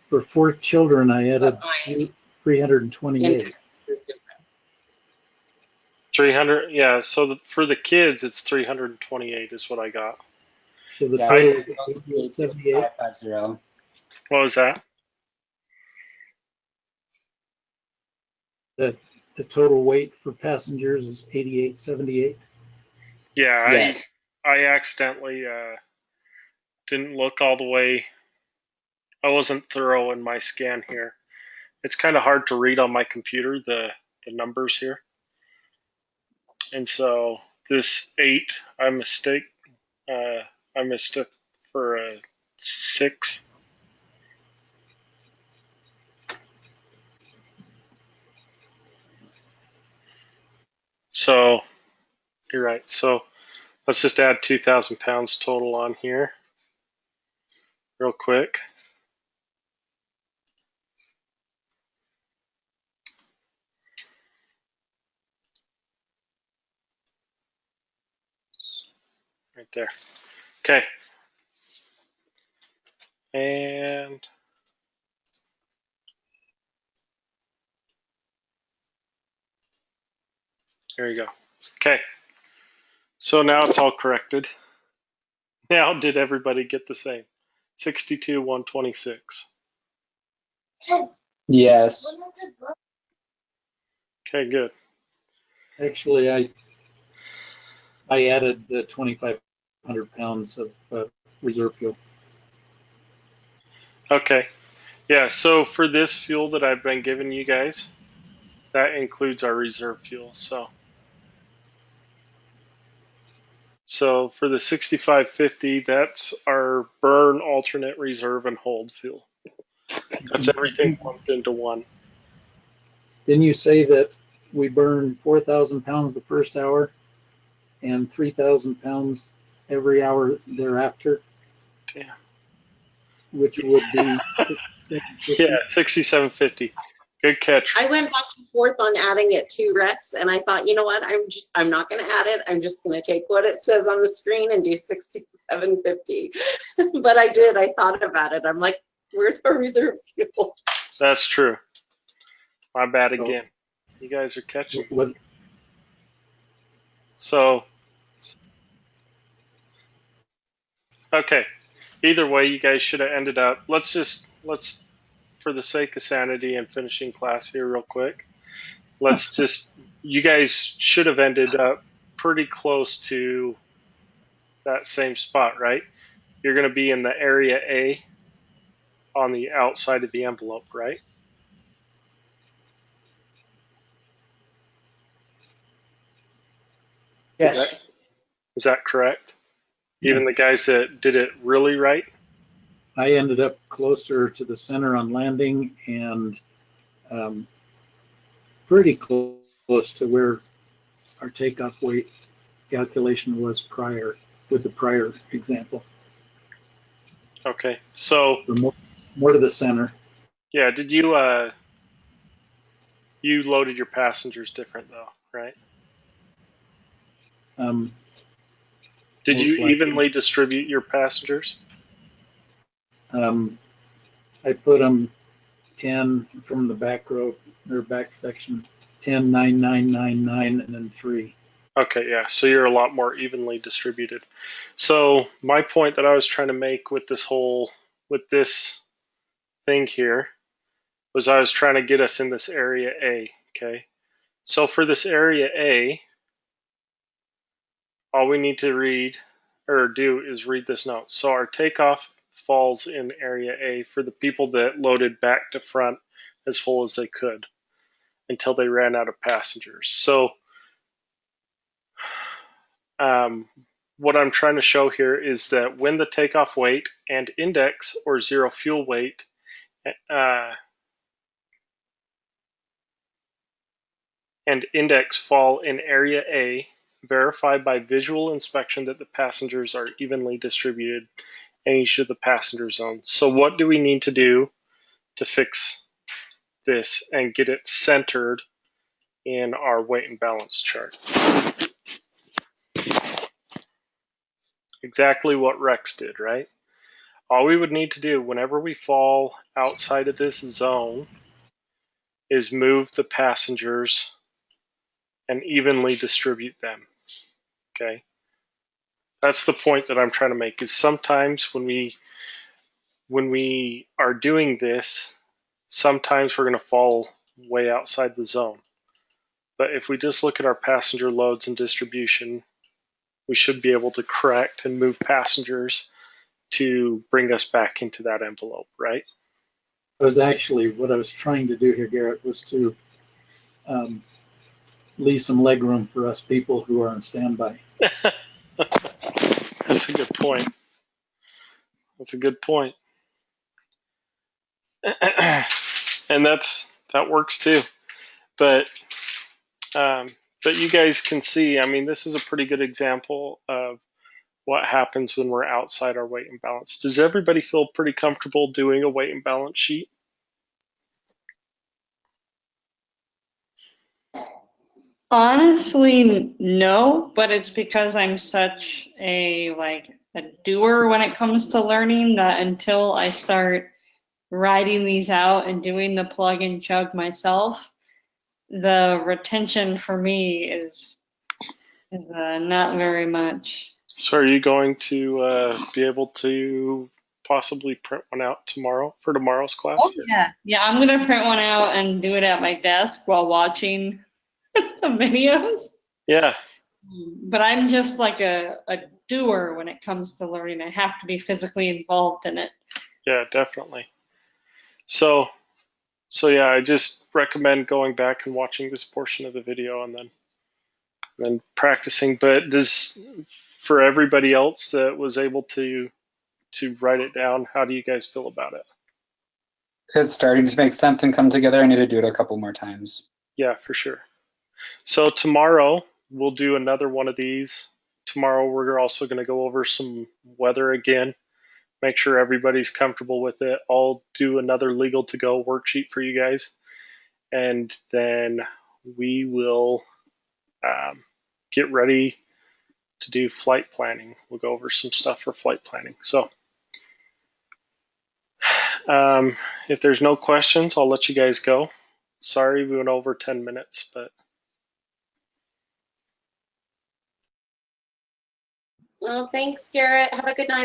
For 4 children, I added But my 328. index is different. 300. Yeah. So for the kids, it's 328 is what I got. So the Yeah, total is 78. 550. What was that? The total weight for passengers is 8878. Yeah, Yes. I accidentally didn't look all the way. I wasn't thorough in my scan here. It's kind of hard to read on my computer, the numbers here. And so this 8, I mistook for a 6. So you're right. So let's just add 2,000 pounds total on here real quick. Right there. Okay. And there you go. Okay. So now it's all corrected. Now did everybody get the same? 62,126. Yes. Okay, good. Actually, I added the 2,500 pounds of reserve fuel. Okay. Yeah, so for this fuel that I've been giving you guys, that includes our reserve fuel. So for the 6550, that's our burn, alternate, reserve, and hold fuel. That's everything lumped into one. Didn't you say that we burn 4,000 pounds the first hour and 3,000 pounds every hour thereafter? Yeah. Which would be Yeah, 6750. Good catch. I went back and forth on adding it to Rex, and I thought, you know what? I'm not going to add it. I'm just going to take what it says on the screen and do 6750. But I did. I thought about it. I'm like, where's our reserve fuel? That's true. My bad again. You guys are catching. So, okay. Either way, you guys should have ended up. Let's, for the sake of sanity and finishing class here real quick, you guys should have ended up pretty close to that same spot, right? You're going to be in the area A on the outside of the envelope, right? Yes. Is that correct? Even the guys that did it really right? I ended up closer to the center on landing and pretty close to where our takeoff weight calculation was prior with the prior example. Okay, so more to the center. Yeah, did you you loaded your passengers different though, right? Did you evenly distribute your passengers? I put them 10 from the back row or back section, 10, 9, 9, 9, 9, and then 3. Okay, yeah, so you're a lot more evenly distributed. So my point that I was trying to make with this thing here was I was trying to get us in this area A, okay? So for this area A, all we need to read or do is read this note. So our takeoff falls in area A for the people that loaded back to front as full as they could until they ran out of passengers. So what I'm trying to show here is that when the takeoff weight and index or zero fuel weight and index fall in area A, verify by visual inspection that the passengers are evenly distributed in each of the passenger zones. So what do we need to do to fix this and get it centered in our weight and balance chart? Exactly what Rex did, right? All we would need to do whenever we fall outside of this zone is move the passengers and evenly distribute them, okay? That's the point that I'm trying to make, is sometimes when we are doing this, sometimes we're going to fall way outside the zone. But if we just look at our passenger loads and distribution, we should be able to correct and move passengers to bring us back into that envelope, right? Was actually what I was trying to do here, Garrett, was to leave some leg room for us people who are on standby. That's a good point. That's a good point. And that works too. But you guys can see, I mean, this is a pretty good example of what happens when we're outside our weight and balance. Does everybody feel pretty comfortable doing a weight and balance sheet? Honestly, no, but it's because I'm such a doer when it comes to learning that until I start writing these out and doing the plug and chug myself, the retention for me is not very much. So are you going to be able to possibly print one out tomorrow for tomorrow's class? Oh yeah, I'm gonna print one out and do it at my desk while watching the videos. Yeah. But I'm just like a doer when it comes to learning. I have to be physically involved in it. Yeah, definitely. So yeah, I just recommend going back and watching this portion of the video and then practicing. But for everybody else that was able to write it down, how do you guys feel about it? It's starting to make sense and come together. I need to do it a couple more times. Yeah, for sure. So tomorrow we'll do another one of these. Tomorrow we're also going to go over some weather again. Make sure everybody's comfortable with it. I'll do another legal to go worksheet for you guys. And then we will get ready to do flight planning. We'll go over some stuff for flight planning. So if there's no questions, I'll let you guys go. Sorry we went over 10 minutes, but. Well, thanks, Garrett. Have a good night.